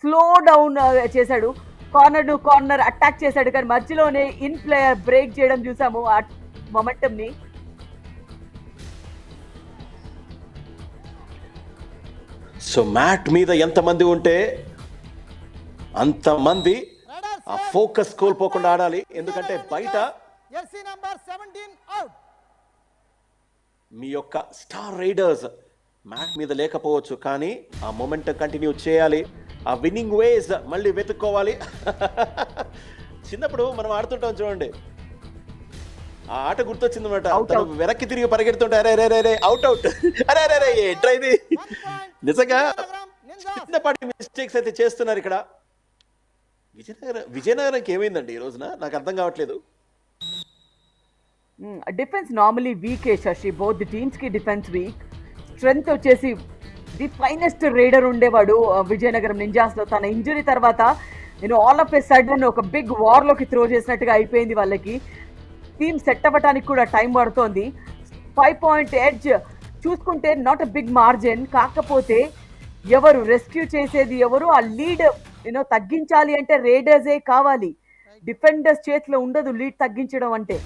Slow down chesadu, corner to corner attack chesadu కానీ మధ్యలోనే in player break చేయడం చూసాము ఆ momentum ని. So mat మీద ఎంతమంది ఉంటే అంతమంది ఆ ఫోకస్ కోల్పోకుండా ఆడాలి. ఎందుకంటే బయట మీ యొక్క స్టార్ రైడర్స్ మ్యాట్ మీద లేకపోవచ్చు, కానీ ఆ మొమెంటం కంటిన్యూ చేయాలి. ఆ విన్నింగ్ వేస్ మళ్ళీ వెతుక్కోవాలి. చిన్నప్పుడు మనం ఆడుతుంటాం చూడండి, ఆ ఆట గుర్తొచ్చింది అనమాట. తను వెనక్కి తిరిగి పరిగెడుతుంటే అరే అరే అరే అవుట్ అరే అరే అరే ఎట్రా ఇది. నిజంగా చిన్నపాటి మిస్టేక్స్ అయితే చేస్తున్నారు ఇక్కడ. విజయనగరంకి ఏమైందండి ఈ రోజున నాకు అర్థం కావట్లేదు. Defence normally weak Shashi, both the teams కి డిఫెన్స్ వీక్. స్ట్రెంగ్త్ వచ్చేసి ది ఫైనెస్ట్ రైడర్ ఉండేవాడు విజయనగరం నింజాస్ లో. తన ఇంజరీ తర్వాత ఆల్ ఆఫ్ ఎ సడన్ ఒక బిగ్ వార్ లోకి త్రో చేసినట్టుగా అయిపోయింది వాళ్ళకి. టీమ్ సెట్ అవ్వడానికి కూడా టైం పడుతోంది. 5 point ఎడ్జ్ చూసుకుంటే నాట్ అ బిగ్ మార్జిన్. కాకపోతే ఎవరు రెస్క్యూ చేసేది ఎవరు, ఆ లీడ్ తగ్గించాలి అంటే రేడర్సే కావాలి. డిఫెండర్స్ చేతిలో ఉండదు లీడ్ తగ్గించడం అంటే.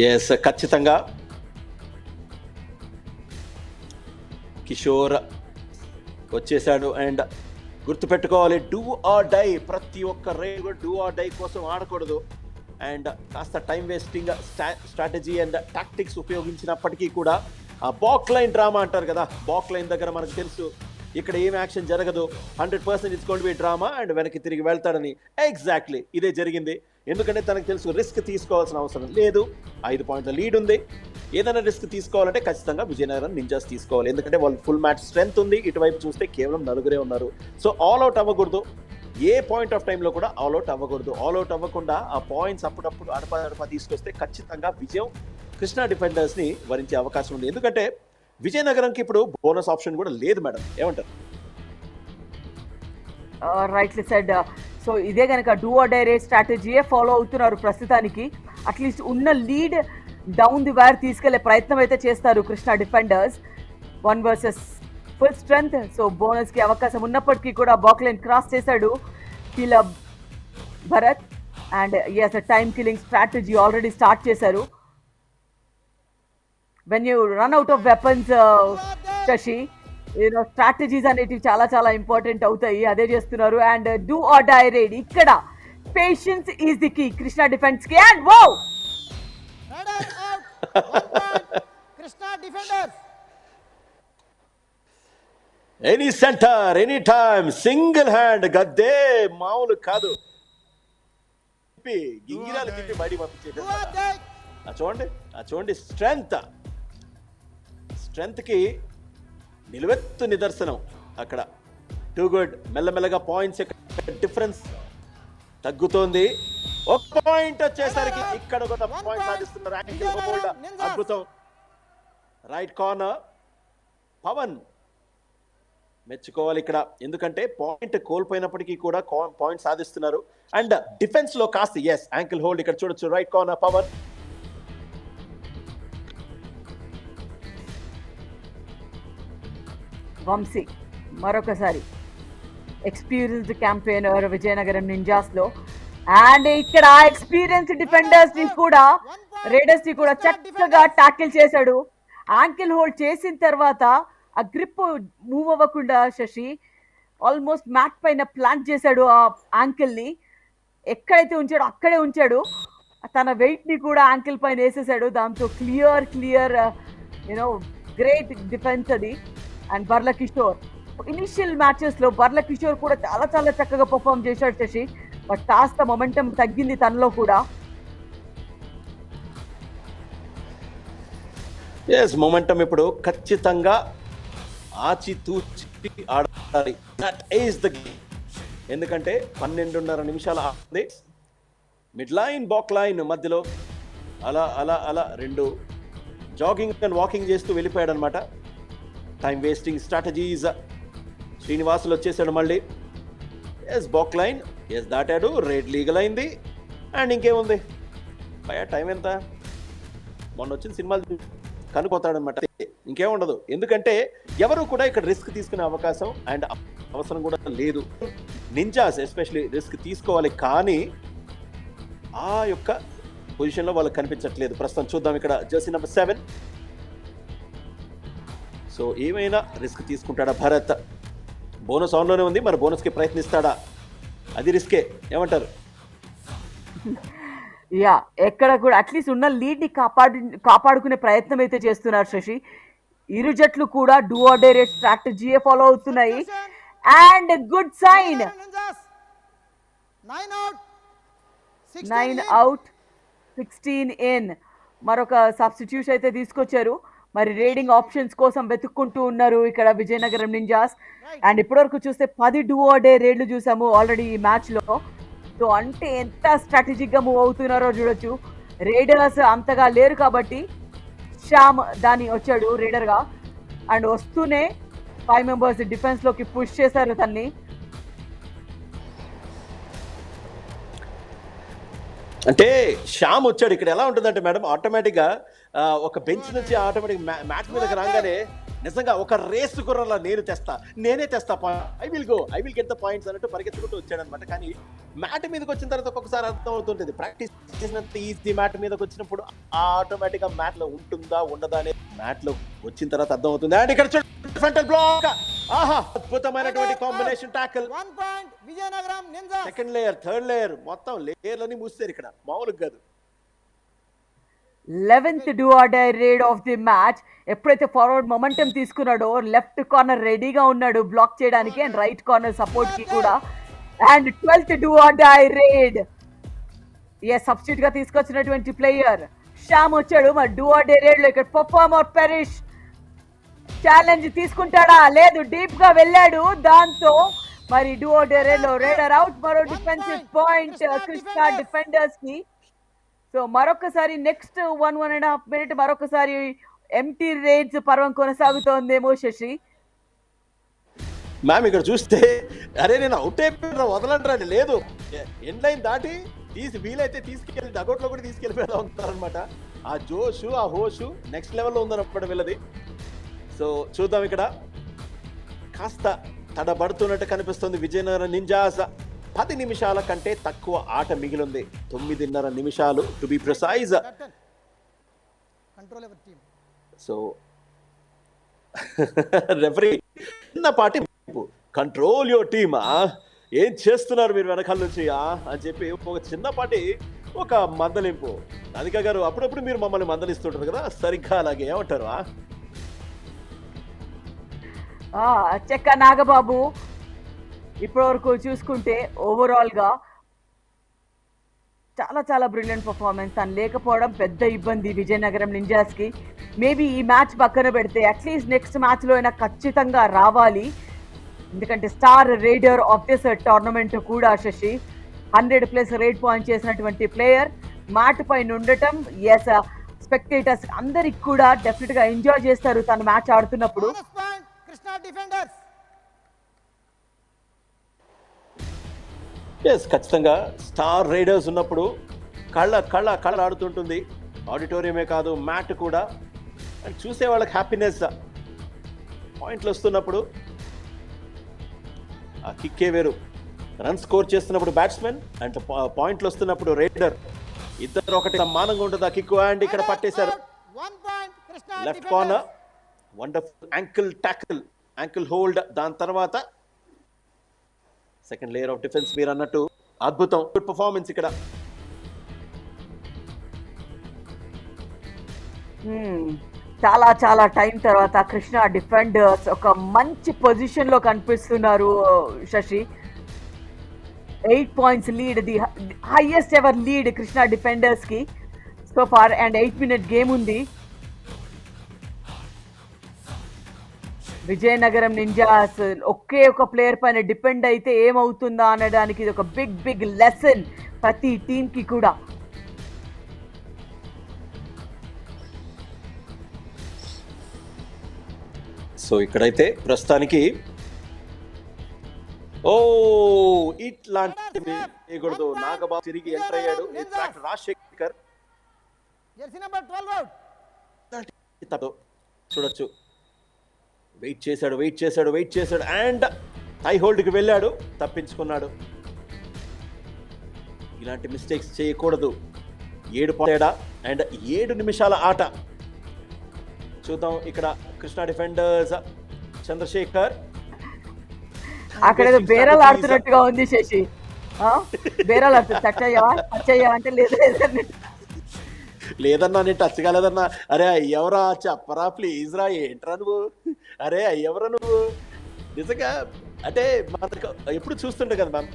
ఎస్, ఖచ్చితంగా కిషోర్ వచ్చేసాడు. అండ్ గుర్తుపెట్టుకోవాలి, డూ ఆర్ డై. ప్రతి ఒక్క రైడ్ డూ ఆర్ డై కోసం ఆడకూడదు. అండ్ కాస్త time wasting strategy and tactics ఉపయోగించినప్పటికీ కూడా ఆ బాక్ లైన్ డ్రామా అంటారు కదా, బాక్ లైన్ దగ్గర మనకు తెలుసు ఇక్కడ ఏం యాక్షన్ జరగదు, 100% it's going to be drama and వెనక్కి తిరిగి వెళ్తాడని. ఎగ్జాక్ట్లీ ఇదే జరిగింది. ఎందుకంటే తనకు తెలుసు రిస్క్ తీసుకోవాల్సిన అవసరం లేదు. 5 పాయింట్ల లీడ్ ఉంది. ఏదైనా రిస్క్ తీసుకోవాలంటే ఖచ్చితంగా విజయనగరం నింజాస్ తీసుకోవాలి. ఎందుకంటే వాళ్ళు ఫుల్ మ్యాచ్ స్ట్రెంత్ ఉంది. ఇటువైపు చూస్తే కేవలం 4 ఉన్నారు. సో ఆల్ అవుట్ అవ్వకూడదు. ఏ పాయింట్ ఆఫ్ టైంలో కూడా ఆల్ అవుట్ అవ్వకూడదు. ఆల్ అవుట్ అవ్వకుండా ఆ పాయింట్స్ అప్పుడప్పుడు అడపా తీసుకొస్తే ఖచ్చితంగా విజయం కృష్ణా డిఫెండర్స్ ని వరించే అవకాశం ఉంది. ఎందుకంటే విజయనగరంకి ఇప్పుడు బోనస్ ఆప్షన్ కూడా లేదు మేడం, ఏమంటారు? Rightly said. సో ఇదే కనుక డూ ఆర్ డై రేస్ స్ట్రాటజీయే ఫాలో అవుతున్నారు ప్రస్తుతానికి. అట్లీస్ట్ ఉన్న లీడ్ డౌన్ ది వైర్ తీసుకెళ్లే ప్రయత్నం అయితే చేస్తారు Krishna defenders. 1 versus full strength. So bonus కి అవకాశం ఉన్నప్పటికీ కూడా బాక్ లైన్ క్రాస్ చేశాడు కీల Bharat. And yes, time killing strategy already start చేశారు. When you run out of weapons Shashi, strategies అనేటివి చాలా చాలా ఇంపార్టెంట్ అవుతాయి. అదే చేస్తున్నారు. And do or die raid ఇక్కడ patience is the key Krishna defence కి. And whoa Krishna defenders any centre any time single hand గద్దే మామూలు కాదు. గింగిరాలు తిప్పి బయట పంపించేది. చూడండి స్ట్రెంగ్త్ కి నిలువెత్తు నిదర్శనం అక్కడ. Too good. మెల్లమెల్లగా పాయింట్స్ డిఫరెన్స్ తగ్గుతోంది. ఒక పాయింట్ వచ్చేసరికి ఇక్కడ ఒక పాయింట్ సాధిస్తున్నారు. యాంకిల్ హోల్డ్ అద్భుతం. రైట్ కార్నర్ పవన్ మెచ్చుకోవాలి ఇక్కడ, ఎందుకంటే పాయింట్ కోల్పోయినప్పటికీ కూడా పాయింట్ సాధిస్తున్నారు. అండ్ డిఫెన్స్ లో కాస్త ఎస్ యాంకిల్ హోల్డ్ ఇక్కడ చూడొచ్చు. Right corner Pawan. వంశీ మరొకసారి ఎక్స్పీరియన్స్డ్ క్యాంపెయినర్ విజయనగరం నింజాస్ లో, అండ్ ఇక్కడ ఎక్స్పీరియన్స్ డిఫెండర్స్ ని కూడా రేడర్స్ ని కూడా చక్కగా టాకిల్ చేశాడు. యాంకిల్ హోల్డ్ చేసిన తర్వాత ఆ గ్రిప్ మూవ్ అవ్వకుండా శశి ఆల్మోస్ట్ మ్యాట్ పైన ప్లాంట్ చేశాడు. ఆ యాంకిల్ ని ఎక్కడైతే ఉంచాడో అక్కడే ఉంచాడు. తన వెయిట్ ని కూడా యాంకిల్ పైన వేసేసాడు. దాంతో క్లియర్ యూనో గ్రేట్ డిఫెన్స్ అది. And Barla Kishore initial matches లో బర్ల కిషోర్ కూడా చాలా చాలా చక్కగా పర్ఫామ్ చేశాడు శశి. బట్ కాస్త మొమెంటం తగ్గింది తనలో కూడా. ఎస్ మొమెంటం ఇప్పుడు ఖచ్చితంగా ఆచితూచి ఆడాలి. That is the game. ఎందుకంటే 12.5 నిమిషాలు ఆడింది. మిడ్ లైన్ బాక్ లైన్ మధ్యలో అలా అలా అలా రెండు జాగింగ్ అండ్ వాకింగ్ చేస్తూ వెళ్ళిపోయాడు అనమాట. Time wasting strategies. శ్రీనివాసులు వచ్చేసాడు మళ్ళీ. ఎస్ బాక్ లైన్ ఎస్ దాటాడు. రేడ్ లీగల్ అయింది. అండ్ ఇంకేముంది భయ టైం ఎంత, మొన్న వచ్చిన సినిమాలు కనుకోతాడనమాట. ఇంకేముండదు, ఎందుకంటే ఎవరు కూడా ఇక్కడ రిస్క్ తీసుకునే అవకాశం అండ్ అవసరం కూడా లేదు. నింజాస్ ఎస్పెషలీ రిస్క్ తీసుకోవాలి, కానీ ఆ యొక్క పొజిషన్లో వాళ్ళకి కనిపించట్లేదు ప్రస్తుతం. చూద్దాం ఇక్కడ జెర్సీ నెంబర్ 7. సో ఏమైనా రిస్క్ తీసుకుంటాడా భరత్? బోనస్ ఆన్లోనే ఉంది, మరి బోనస్కి ప్రయత్నిస్తాడా? అది రిస్కే, ఏమంటారు? యా ఎక్కడ కూడా అట్లీస్ట్ ఉన్న లీడ్ ని కాపాడుకునే ప్రయత్నం అయితే చేస్తున్నారు శశి. ఇరు జట్లు కూడా do or die raid strategy follow అవుతున్నాయి. And good sign, 9 out 16 in. మరొక సబ్స్టిట్యూషన్ అయితే తీసుకొచ్చారు. మరి రేడింగ్ ఆప్షన్స్ కోసం వెతుక్కుంటూ ఉన్నారు ఇక్కడ విజయనగరం నింజాస్. అండ్ ఇప్పటివరకు చూస్తే 10 డూ ఆర్ డే రేడ్లు చూసాము ఆల్రెడీ ఈ మ్యాచ్ లో. సో అంటే ఎంత స్ట్రాటజిక్ గా మూవ్ అవుతున్నారో చూడొచ్చు. రేడర్స్ అంతగా లేరు కాబట్టి శ్యామ్ దాని వచ్చాడు రేడర్ గా. అండ్ వస్తూనే 5 మెంబర్స్ డిఫెన్స్ లోకి పుష్ చేశారు తన్ని. అంటే శ్యామ్ వచ్చాడు. ఇక్కడ ఎలా ఉంటుందంటే మేడం, ఆటోమేటిక్గా ఒక బెంచ్ నుంచి ఆటోమేటిక్ మ్యాచ్ మీదకి రాగానే నిజంగా ఒక రేస్ గుర్రలా నేనే తెస్తా I will get the points అన్నట్టు పరిగెత్తుకుంటూ వచ్చాడు అనమాట. కానీ మ్యాట్ మీదకి వచ్చిన తర్వాత ఒక్కొక్కసారి అర్థం అవుతుంటుంది, ప్రాక్టీస్ చేసినంత ఈజీ మ్యాట్ మీదకి వచ్చినప్పుడు ఆటోమేటిక్ గా మ్యాట్ లో ఉంటుందా ఉండదా అనే మ్యాట్ లో వచ్చిన తర్వాత అర్థం అవుతుంది. అండ్ ఇక్కడ ఫ్రంటల్ బ్లాక్, ఆహా అద్భుతమైనటువంటి combination tackle. Second layer, third layer, మొత్తం లేయర్లని మూస్తారు ఇక్కడ, మామూలుగా కాదు. 11th do or die raid of the match. ఎప్పుడైతే ఫార్వర్డ్ మొమెంటం తీసుకున్నాడో లెఫ్ట్ కార్నర్ రెడీగా ఉన్నాడు బ్లాక్ చేయడానికి అండ్ రైట్ కార్నర్ సపోర్ట్ కి కూడా. And 12th do or die raid substitute గా తీసుకొచ్చినటువంటి ప్లేయర్ శ్యామ్ వచ్చాడు. మరి డూ ఆర్ డే రేడ్ లో ఇక్కడ పర్ఫార్మ్ ఆర్ పెరిష్ ఛాలెంజ్ తీసుకుంటాడా? లేదు, డీప్ గా వెళ్ళాడు. దాంతో మరి డూ ఆర్ డే రేడ్ లో రేడర్ అవుట్. మరో డిఫెన్సివ్ పాయింట్ కృష్ణా డిఫెండర్స్ కి. సో మరొకసారి నెక్స్ట్ 1.5 minute మరొకసారి ఎంటీ రేడ్స్ పర్వం కొనసాగుతోందేమో శశి. మ్యామ్ ఇక్కడ చూస్తే అరే నేను అవుట్ అయిపోయినా వదలంటారా, లేదు ఎండ్ లైన్ దాటి వీలైతే తీసుకెళ్ళి డగౌట్ లో కూడా తీసుకెళ్ళిపోయేలా ఉంటారనమాట. ఆ జోషు ఆ హోషు నెక్స్ట్ లెవెల్లో ఉందన్నమాట వీళ్ళది. సో చూద్దాం, ఇక్కడ కాస్త తడబడుతున్నట్టు కనిపిస్తుంది విజయనగరం నింజాస్. 10 నిమిషాల కంటే తక్కువ ఆట మిగిలింది, 9.5 నిమిషాలు to be precise. So referee చిన్నపాటి కంట్రోల్ యువర్ టీమ్, ఏం చేస్తున్నారు మీరు వెనకాల నుంచి అని చెప్పి ఒక చిన్నపాటి ఒక మందలింపు. రాధిక గారు అప్పుడప్పుడు మీరు మమ్మల్ని మందలిస్తుంటారు కదా, సరిగ్గా అలాగే ఏమంటారు? చెక్క నాగబాబు ఇప్పటి వరకు చూసుకుంటే ఓవరాల్ గా చాలా చాలా బ్రిలియంట్ పర్ఫార్మెన్స్. తను లేకపోవడం పెద్ద ఇబ్బంది విజయనగరం నింజాస్ కి. మేబీ ఈ మ్యాచ్ పక్కన పెడితే అట్లీస్ట్ నెక్స్ట్ మ్యాచ్ లో అయినా ఖచ్చితంగా రావాలి, ఎందుకంటే స్టార్ రేడర్ ఆఫ్ దిస్ టోర్నమెంట్ కూడా శశి. 100+ రేట్ పాయింట్ చేసినటువంటి ప్లేయర్ మ్యాట్ పైన ఉండటం ఎస్ స్పెక్టేటర్స్ అందరికి కూడా డెఫినెట్ గా ఎంజాయ్ చేస్తారు తను మ్యాచ్ ఆడుతున్నప్పుడు. Bonus point, Krishna defenders. Yes ఖచ్చితంగా స్టార్ రైడర్స్ ఉన్నప్పుడు కళ్ళ ఆడుతుంటుంది. ఆడిటోరియమే కాదు మ్యాట్ కూడా. అండ్ చూసే వాళ్ళకి హ్యాపీనెస్. పాయింట్లు వస్తున్నప్పుడు ఆ కిక్కే వేరు. రన్ స్కోర్ చేస్తున్నప్పుడు బ్యాట్స్మెన్ అండ్ పాయింట్లు వస్తున్నప్పుడు రైడర్ ఇద్దరు ఒకటి సమానంగా ఉంటుంది ఆ కిక్. అండ్ ఇక్కడ పట్టేశారు 1 point, Krishna left defenders. Corner. Wonderful ankle hold. దాని తర్వాత సెకండ్ లేయర్ ఆఫ్ డిఫెన్స్. మీరు అన్నట్టు అద్భుతం, గుడ్ పర్ఫార్మెన్స్ ఇక్కడ. చాలా చాలా టైం తర్వాత కృష్ణ డిఫెండర్స్ ఒక మంచి పొజిషన్ లో కనిపిస్తున్నారు Shashi. 8 points lead, the highest ever lead Krishna defenders కి so far. And 8-minute game ఉంది. విజయనగరం నింజాస్ ఒకే ఒక ప్లేయర్ పైన డిపెండ్ అయితే ఏమవుతుందా అనడానికి ఇది ఒక బిగ్ లెసన్ ప్రతి టీమ్ కి కూడా. సో ఇక్కడైతే ప్రస్తుతానికి ఇట్లాంటి చేయకూడదు. నాగబాబు తిరిగి ఎంటర్ అయ్యాడు. In fact Rajasekhar Jersey number 12 out. చూడొచ్చు. వెయిట్ చేశాడు అండ్ హై హోల్డ్కి వెళ్ళాడు, తప్పించుకున్నాడు. ఇలాంటి మిస్టేక్స్ చేయకూడదు. 7 తేడా అండ్ 7 నిమిషాల ఆట. చూద్దాం ఇక్కడ కృష్ణా డిఫెండర్స్ చంద్రశేఖర్ అక్కడ ఏదో బేరాలు ఆడుతున్నట్టుగా ఉంది శశి. బేరాలు ఆడుతుంది. టచ్ అంటే లేదన్నా నేను టచ్ కాలేదన్నా. అరే అయ్యవరా చెప్పరా ప్లీజ్ రా. ఏంట్రా నువ్వు? అరే అయ్యవరా నువ్వు? నిజంగా అంటే మనకు ఎప్పుడు చూస్తుండే కదా మ్యామ్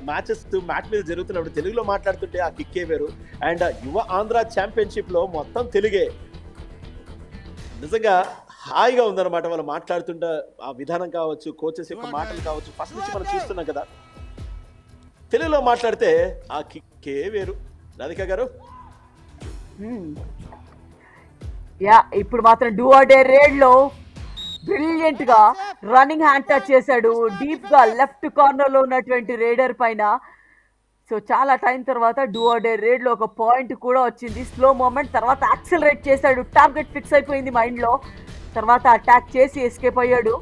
మ్యాచ్ మీద జరుగుతున్నప్పుడు తెలుగులో మాట్లాడుతుంటే ఆ కిక్కే వేరు. అండ్ యువ ఆంధ్ర ఛాంపియన్షిప్ లో మొత్తం తెలుగే. నిజంగా హాయిగా ఉందన్నమాట వాళ్ళు మాట్లాడుతుంటే. ఆ విధానం కావచ్చు, కోచెస్ యొక్క మాటలు కావచ్చు, ఫస్ట్ నుంచి మనం చూస్తున్నాం కదా. తెలుగులో మాట్లాడితే ఆ కిక్కే వేరు. రాధిక గారు ఇప్పుడు మాత్రం డూ ఆర్ డే రేడ్ లో బ్రిలియంట్ గా రన్నింగ్ హ్యాండ్ టచ్ చేశాడు డీప్ గా లెఫ్ట్ కార్నర్ లో ఉన్నటువంటి రేడర్ పైన. సో చాలా టైం తర్వాత డూ ఆర్ డే రేడ్ లో ఒక పాయింట్ కూడా వచ్చింది. స్లో మూమెంట్ తర్వాత యాక్సిలరేట్ చేశాడు. టార్గెట్ ఫిక్స్ అయిపోయింది మైండ్ లో. తర్వాత అటాక్ చేసి ఎస్కేప్ అయ్యాడు.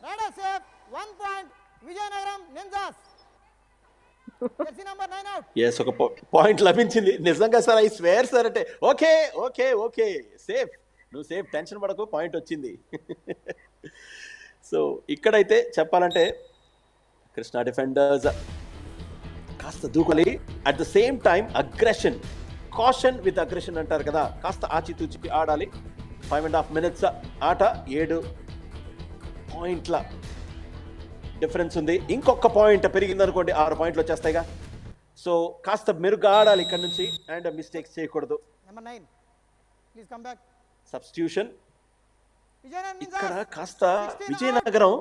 Raider save, 1 point, Vijayanagaram Ninjas. Jersey number 9 out. Yes ఒక పాయింట్ లభించింది. నిజంగా సార్ ఐ స్వేర్ సార్ అంటే ఓకే సేఫ్, నువ్వు సేఫ్, టెన్షన్ పడకు, పాయింట్ వచ్చింది. సో ఇక్కడైతే చెప్పాలంటే కృష్ణా డిఫెండర్స్ కాస్త దూకలి. At the same time aggression, caution with aggression అంటారు కదా, కాస్త ఆచితూచి ఆడాలి. 5.5 minutes ఆట. 7 పాయింట్ల డిఫరెన్స్ ఉంది. ఇంకొక పాయింట్ పెరిగింది అనుకోండి 6 పాయింట్లు వచ్చేస్తాయిగా. సో కాస్త మెరుగ్గా ఆడాలి ఇక్కడ నుంచి అండ్ మిస్టేక్స్ చేయకూడదు. Number 9, please come back. Substitution Vijayanagaram ఇక్కడ Ninjas. కాస్త విజయనగరం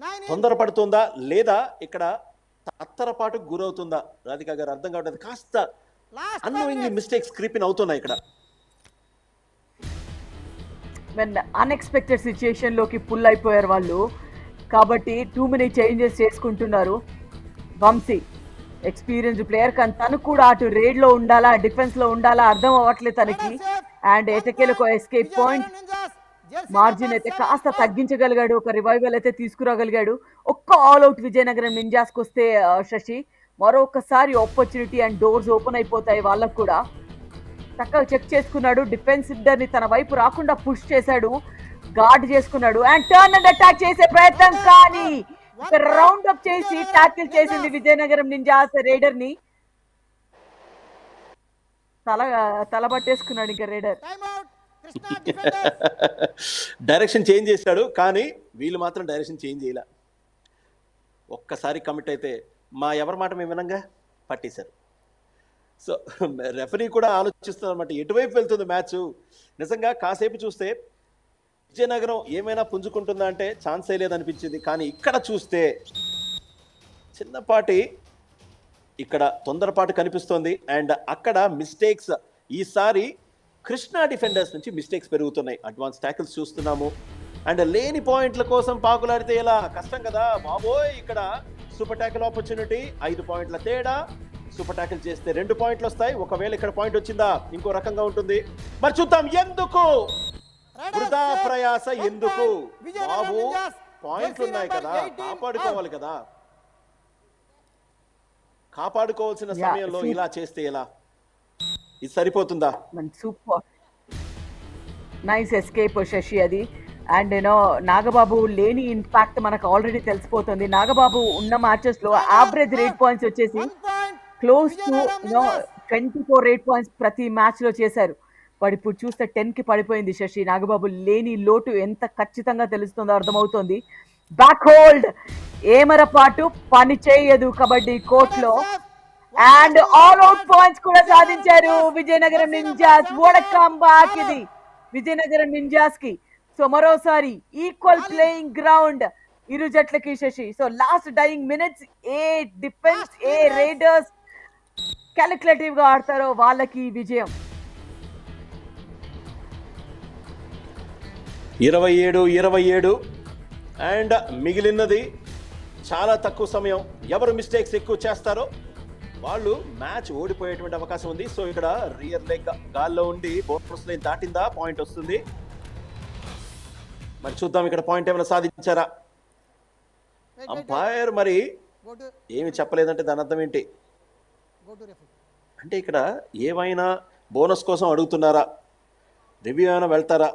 9 in. తొందరపడుతుందా లేదా ఇక్కడ తత్తరపాటు గురవుతుందా రాధిక గారు అర్థం కావట్లేదు. కాస్త Last 5 annoying minutes. Mistakes creeping అవుతున్నాయి ఇక్కడ. అన్ఎక్స్పెక్టెడ్ సిచ్యుయేషన్ లోకి పుల్ అయిపోయారు వాళ్ళు. కాబట్టి టూ మెనీ చేంజెస్ చేసుకుంటున్నారు. వంశీ ఎక్స్పీరియన్స్ ప్లేయర్, కానీ తను కూడా అటు రేడ్ లో ఉండాలా డిఫెన్స్ లో ఉండాలా అర్థం అవ్వట్లేదు తనకి. అండ్ ఎటకేలకు ఎస్కేప్ పాయింట్ మార్జిన్ అయితే కాస్త తగ్గించగలిగాడు. ఒక రివైవల్ అయితే తీసుకురాగలిగాడు. ఒక్క ఆల్అౌట్ విజయనగరం నింజాస్కి వస్తే శశి మరొకసారి ఆపర్చునిటీ అండ్ డోర్స్ ఓపెన్ అయిపోతాయి వాళ్ళకు కూడా. చక్కగా చెక్ చేసుకున్నాడు. డిఫెన్సిడర్ ని తన వైపు రాకుండా పుష్ చేశాడు, గార్డ్ చేసుకున్నాడు అండ్ టర్న్ అండ్ అటాక్ చేసే ప్రయత్నం, కానీ రౌండ్ అప్ చేసి టాకిల్ చేసింది విజయనగరం నింజాస్ రేడర్ ని. తల పట్టేసుకున్నాడు ఇంకా రేడర్. Time out, Krishna defenders. Direction change చేశాడు కానీ వీళ్ళు మాత్రం డైరెక్షన్ చేంజ్ చేయలే. ఒక్కసారి కమిట్ అయితే మా ఎవరి మాట మేము వినంగా పట్టేశారు. సో రెఫరీ కూడా ఆలోచిస్తున్నారు అనమాట ఎటువైపు వెళ్తుంది మ్యాచ్. నిజంగా కాసేపు చూస్తే విజయనగరం ఏమైనా పుంజుకుంటుందా అంటే ఛాన్సే లేదనిపించింది. కానీ ఇక్కడ చూస్తే చిన్నపాటి ఇక్కడ తొందరపాటు కనిపిస్తోంది. అండ్ అక్కడ మిస్టేక్స్ ఈసారి కృష్ణా డిఫెండర్స్ నుంచి మిస్టేక్స్ పెరుగుతున్నాయి. అడ్వాన్స్ ట్యాకిల్స్ చూస్తున్నాము. అండ్ లేని పాయింట్ల కోసం పాకులాడితే ఎలా కష్టం కదా బాబోయ్. ఇక్కడ సూపర్ ట్యాకిల్ ఆపర్చునిటీ, 5 పాయింట్ల తేడా. సూపర్ ట్యాకిల్ చేస్తే 2 పాయింట్లు వస్తాయి. ఒకవేళ ఇక్కడ పాయింట్ వచ్చిందా ఇంకో రకంగా ఉంటుంది. మరి చూద్దాం ఎందుకు వృధా ప్రయాస ఎందుకు బాబు. పాయింట్లు ఉన్నాయి కదా, కాపాడుకోవాలి కదా. కాపాడుకోవాల్సిన సమయంలో ఇలా చేస్తే ఎలా? ఇది సరిపోతుందా? సూపర్ నైస్ ఎస్కేప్ శశి అది. అండ్ యూనో నాగబాబు లేని ఇంపాక్ట్ మనకు ఆల్రెడీ తెలిసిపోతుంది. నాగబాబు ఉన్న మ్యాచెస్ లో యావరేజ్ రేట్ పాయింట్స్ వచ్చేసి క్లోజ్ టు 24 రేట్ పాయింట్స్ ప్రతి మ్యాచ్ లో చేశారు. వాడు ఇప్పుడు చూస్తే 10 కి పడిపోయింది శశి. నాగబాబు లేని లోటు ఎంత ఖచ్చితంగా తెలుస్తుందో అర్థమవుతోంది. బ్యాక్ హోల్డ్ ఏమరపాటు పని చేయదు కబడ్డీ కోర్టులో. అండ్ ఆల్ అవుట్ పాయింట్స్ కూడా సాధించారు Vizianagaram ninjas. What a comeback ఇది విజయనగరం నింజాస్ కి. సో మరోసారి ఈక్వల్ ప్లేయింగ్ గ్రౌండ్ ఇరు జట్లకి Shashi. So last dying minutes ఏ డిఫెన్స్ ఏ రైడర్స్ క్యాలిక్యులేటివ్ గా ఆడతారో వాళ్ళకి విజయం. 27-27 అండ్ మిగిలినది చాలా తక్కువ సమయం. ఎవరు మిస్టేక్స్ ఎక్కువ చేస్తారో వాళ్ళు మ్యాచ్ ఓడిపోయేటువంటి అవకాశం ఉంది. సో ఇక్కడ రియర్ లెగ్ గాల్లో ఉండి బోనస్ లైన్ దాటిందా పాయింట్ వస్తుంది. మరి చూద్దాం ఇక్కడ పాయింట్ ఏమైనా సాధించారా. అంపైర్ మరి ఏమి చెప్పలేదంటే దాని అర్థం ఏంటి అంటే ఇక్కడ ఏమైనా బోనస్ కోసం అడుగుతున్నారా, రివ్యూ ఏమైనా వెళ్తారా?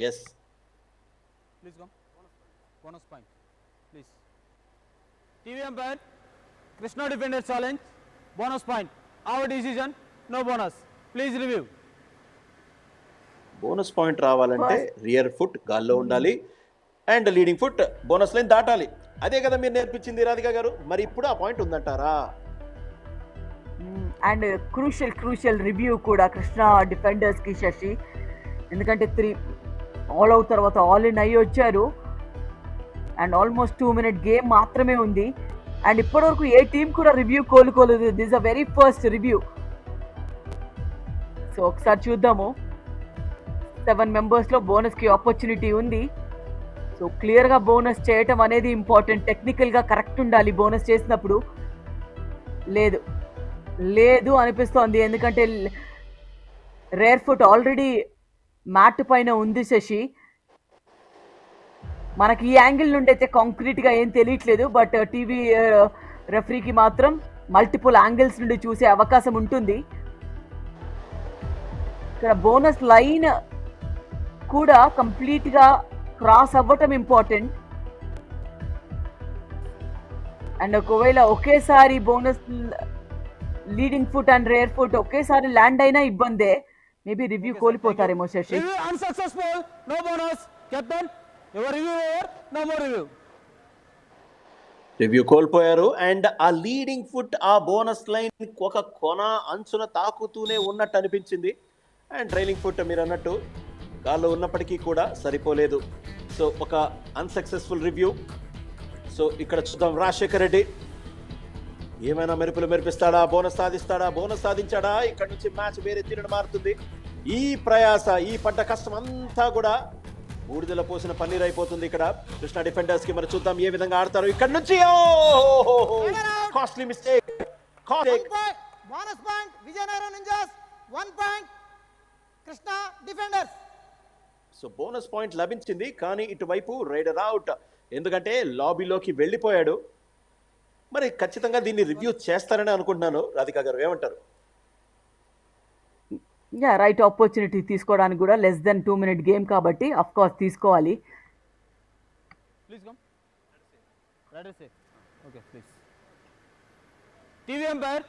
Yes please come bonus point please. TV umpire Krishna defender challenge bonus point. Our decision no bonus please review. Bonus point రావాలంటే రియర్ ఫుట్ గాల్లో ఉండాలి and leading foot bonus line దాటాలి. అదే కదా మీరు నేర్పించింది రాధిక గారు. మరి ఇప్పుడు ఆ పాయింట్ ఉందంటారా? అండ్ క్రూషియల్ రివ్యూ కూడా కృష్ణా డిఫెండర్స్ కి శశి. ఎందుకంటే 3 ఆల్ అవుట్ తర్వాత ఆల్ ఇన్ అయ్యి వచ్చారు. అండ్ ఆల్మోస్ట్ 2 minute గేమ్ మాత్రమే ఉంది. అండ్ ఇప్పటివరకు ఏ టీం కూడా రివ్యూ కోలుకోలేదు. This a very first review. So ఒకసారి చూద్దాము. 7 members లో బోనస్ కి ఆపర్చునిటీ ఉంది. సో క్లియర్ గా బోనస్ చేయటం అనేది ఇంపార్టెంట్. టెక్నికల్ గా కరెక్ట్ ఉండాలి బోనస్ చేసినప్పుడు. లేదు అనిపిస్తోంది. ఎందుకంటే రేర్ ఫుట్ ఆల్రెడీ మ్యాట్ పైన ఉంది శశి. మనకి ఈ యాంగిల్ నుండి అయితే కాంక్రీట్ గా ఏం తెలియట్లేదు. బట్ టీవీ రెఫరీకి మాత్రం మల్టిపుల్ యాంగిల్స్ నుండి చూసే అవకాశం ఉంటుంది. ఇక్కడ బోనస్ లైన్ కూడా కంప్లీట్ గా క్రాస్ అవ్వటం ఇంపార్టెంట్. అండ్ ఒకవేళ ఒకేసారి bonus leading foot and rear foot ఒకేసారి ల్యాండ్ అయినా ఇబ్బందే. మేబీ రివ్యూ కోల్పోతారేమో Shashi. Unsuccessful no bonus. Captain your review over no more review. Review కోల్పోయారు. అండ్ ఆ లీడింగ్ ఫుట్ ఆ బోనస్ లైన్ ఒక కొన అంచున తాకుతూనే ఉన్నట్టు అనిపించింది. అండ్ ట్రైలింగ్ ఫుట్ మీరు అన్నట్టు గాల్లో ఉన్నప్పటికీ కూడా సరిపోలేదు. సో ఒక అన్సక్సెస్ఫుల్ రివ్యూ. సో ఇక్కడ చూద్దాం రాజశేఖర్ రెడ్డి ఏమైనా మెరుపులు మెరిపిస్తాడా, బోనస్ సాధిస్తాడా? బోనస్ సాధించాడా? ఇక్కడ నుంచి మ్యాచ్ వేరే తీరును మారుతుంది. ఈ ప్రయాస ఈ పడ్డ కష్టం అంతా కూడా బూడిదల పోసిన పన్నీర్ అయిపోతుంది ఇక్కడ కృష్ణా డిఫెండర్స్ కి. మరి చూద్దాం ఏ విధంగా ఆడతారు ఇక్కడ నుంచి. Costly mistake. Bonus point Vizianagaram ninjas. 1 point Krishna defenders. So bonus point లభించింది. కానీ ఇటువైపు రైడర్ అవుట్. ఎందుకంటే లాబీలోకి వెళ్ళిపోయాడు. మరి ఖచ్చితంగా దీన్ని రివ్యూ చేస్తారని అనుకుంటున్నాను. రాధిక గారు ఏమంటారు? రైట్ ఆపర్చునిటీ తీసుకోవడానికి కూడా లెస్ దెన్ 2 minute గేమ్ కాబట్టి అఫ్ కోర్స్ తీసుకోవాలి. Please come raider safe. Okay please. TV umpire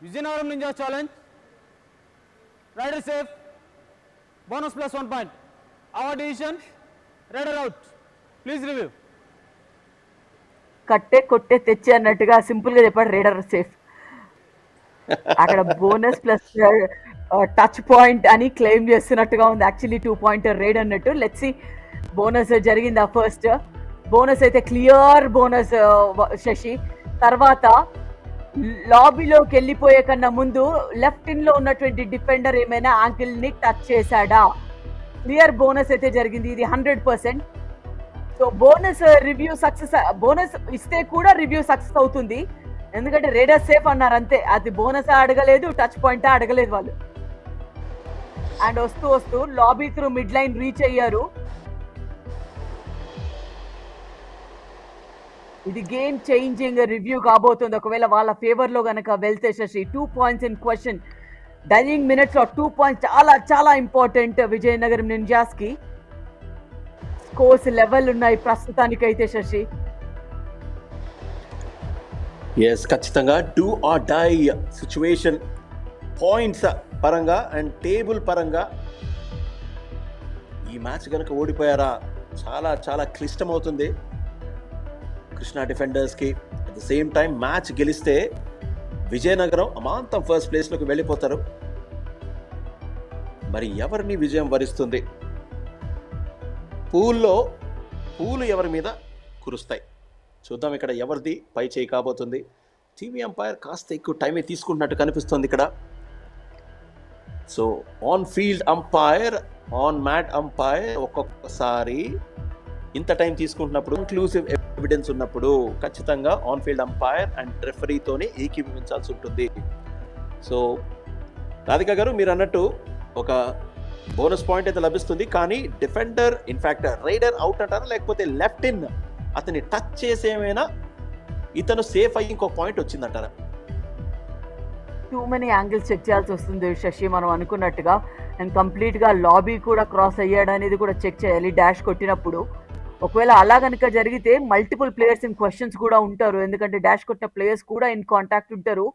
Vizianagaram ninjas challenge raider safe bonus plus 1 point. Our decision raider out please review. కట్టే కొట్టే తెచ్చి అన్నట్టుగా సింపుల్ గా చెప్పాడు రైడర్ సేఫ్. అక్కడ బోనస్ ప్లస్ టచ్ పాయింట్ అని క్లెయిమ్ చేస్తున్నట్టుగా ఉంది. యాక్చువల్లీ 2 పాయింటర్ రేడ్ అన్నట్టు. లెట్స్ సి బోనస్ జరిగిందా ఫస్ట్. బోనస్ అయితే క్లియర్ బోనస్ శశి. తర్వాత లాబీలోకి వెళ్ళిపోయే కన్నా ముందు లెఫ్ట్ ఇన్ లో ఉన్నటువంటి డిఫెండర్ ఏమైనా యాంకిల్ ని టచ్ చేశాడా? క్లియర్ బోనస్ అయితే జరిగింది. ఇది 100%. So bonus review success. Bonus ఇస్తే కూడా రివ్యూ సక్సెస్ అవుతుంది, ఎందుకంటే రేడర్ సేఫ్ అన్నారు అంతే. అది బోనస్ అడగలేదు, టచ్ పాయింట్ అడగలేదు వాళ్ళు. అండ్ వస్తూ వస్తూ lobby through mid line reach అయ్యారు. ఇది గేమ్ చేంజింగ్ రివ్యూ కాబోతుంది ఒకవేళ వాళ్ళ ఫేవర్ లో గనక వెళ్తే Shashi. 2 points in question. Dying minutes లో 2 పాయింట్స్ చాలా చాలా ఇంపార్టెంట్ విజయనగరం నింజాస్ కి. స్కోర్స్ లెవెల్ ఉన్నాయి ప్రస్తుతానికైతే శశి. ఎస్, ఖచ్చితంగా do or die situation. Points పరంగా అండ్ టేబుల్ పరంగా ఈ మ్యాచ్ కనుక ఓడిపోయారా చాలా చాలా క్లిష్టమవుతుంది కృష్ణా డిఫెండర్స్కి. At the same time match గెలిస్తే విజయనగరం అమాంతం ఫస్ట్ ప్లేస్లోకి వెళ్ళిపోతారు. మరి ఎవరిని విజయం వరిస్తుంది? పూలు ఎవరి మీద కురుస్తాయి చూద్దాం. ఇక్కడ ఎవరిది పై చేయి కాబోతుంది? టీవీ అంపైర్ కాస్త ఎక్కువ టైమే తీసుకుంటున్నట్టు కనిపిస్తుంది ఇక్కడ. So on field umpire, on mat umpire ఒక్కొక్కసారి ఇంత టైం తీసుకుంటున్నప్పుడు, ఇంక్లూసివ్ ఎవిడెన్స్ ఉన్నప్పుడు ఖచ్చితంగా ఆన్ ఫీల్డ్ అంపైర్ అండ్ రెఫరీతోనే ఏకీభవించాల్సి ఉంటుంది. సో రాధిక గారు, మీరు అన్నట్టు ఒక బోనస్ పాయింట్ అయితే లభిస్తుంది, కానీ డిఫెండర్ ఇన్ఫాక్ట్ రైడర్ అవుట్ అంటారా, లేకపోతే లెఫ్ట్ ఇన్ అతన్ని టచ్ చేసేమైనా ఇతను సేఫ్ అయ్యి ఇంకో పాయింట్ వచ్చిందంటారా? టూ మెనీ యాంగిల్స్ చెక్ చేయాల్సి వస్తుంది శశి మనం అనుకున్నట్టుగా. అండ్ కంప్లీట్గా లాబీ కూడా క్రాస్ అయ్యాడు అనేది కూడా చెక్ చేయాలి డాష్ కొట్టినప్పుడు. ఒకవేళ అలా కనుక జరిగితే మల్టిపుల్ ప్లేయర్స్ ఇన్ క్వశ్చన్స్ కూడా ఉంటారు, ఎందుకంటే డాష్ కొట్టిన ప్లేయర్స్ కూడా ఇన్ కాంటాక్ట్ ఉంటారు.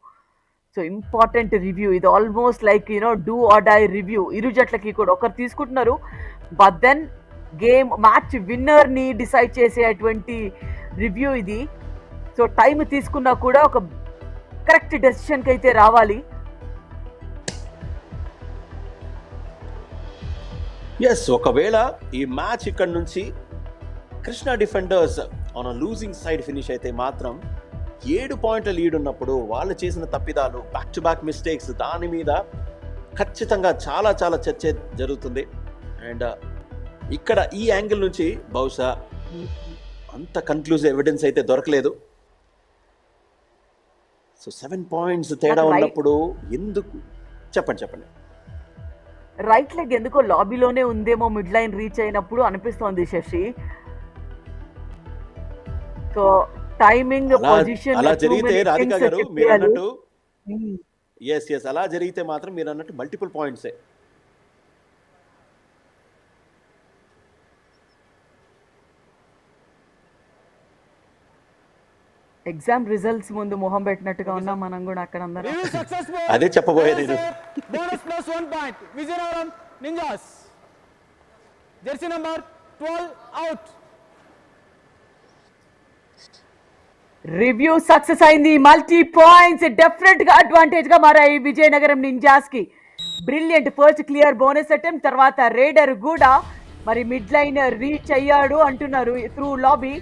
సో ఇంపార్టెంట్ రివ్యూ ఇది, almost like do or die review. ఇరు జట్లకి కూడా ఒకరు తీసుకుంటున్నారు, బట్ దెన్ గేమ్ మ్యాచ్ విన్నర్ని డిసైడ్ చేసేటువంటి రివ్యూ ఇది. సో టైం తీసుకున్నా కూడా ఒక కరెక్ట్ డెసిషన్కి అయితే రావాలి. ఎస్, ఒకవేళ ఈ మ్యాచ్ ఇక్కడ నుంచి Krishna defenders on losing side finish అయితే మాత్రం 7 పాయింట్ల లీడ్ ఉన్నప్పుడు వాళ్ళు చేసిన తప్పిదాలు, బ్యాక్ టు బ్యాక్ మిస్టేక్స్, దాని మీద ఖచ్చితంగా చాలా చాలా చర్చ జరుగుతుంది. అండ్ ఇక్కడ ఈ యాంగిల్ నుంచి బహుశా అంత కన్క్లూజివ్ ఎవిడెన్స్ అయితే దొరకలేదు. సో 7 పాయింట్స్ తేడా ఉన్నప్పుడు ఎందుకు? చెప్పండి. రైట్ లెగ్ ఎందుకో లాబీలోనే ఉందేమో మిడ్ లైన్ రీచ్ అయినప్పుడు అనిపిస్తోంది శశి. సో టైమింగ్, పొజిషన్ అలా జరిగితే రాధిక గారు మీరు అన్నట్టు ఎస్ అలా జరిగితే మాత్రం మీరు అన్నట్టు మల్టిపుల్ పాయింట్సే. ఎగ్జామ్ రిజల్ట్స్ ముందు మొహం పెట్టినట్టుగా ఉన్నాం మనం కూడా అక్కడ అందరం. అదే చెప్పబోయేది నేను. Bonus plus 1 point Vizianagaram ninjas. Jersey number 12 out. Review success అయింది. మల్టీ పాయింట్స్ డెఫినెట్ గా అడ్వాంటేజ్ గా మారాయి విజయనగరం నింజాస్ కి. Brilliant first clear bonus attempt, తర్వాత రేడర్ కూడా మరి మిడ్ లైన్ రీచ్ అయ్యాడు అంటున్నారు త్రూ లాబీ.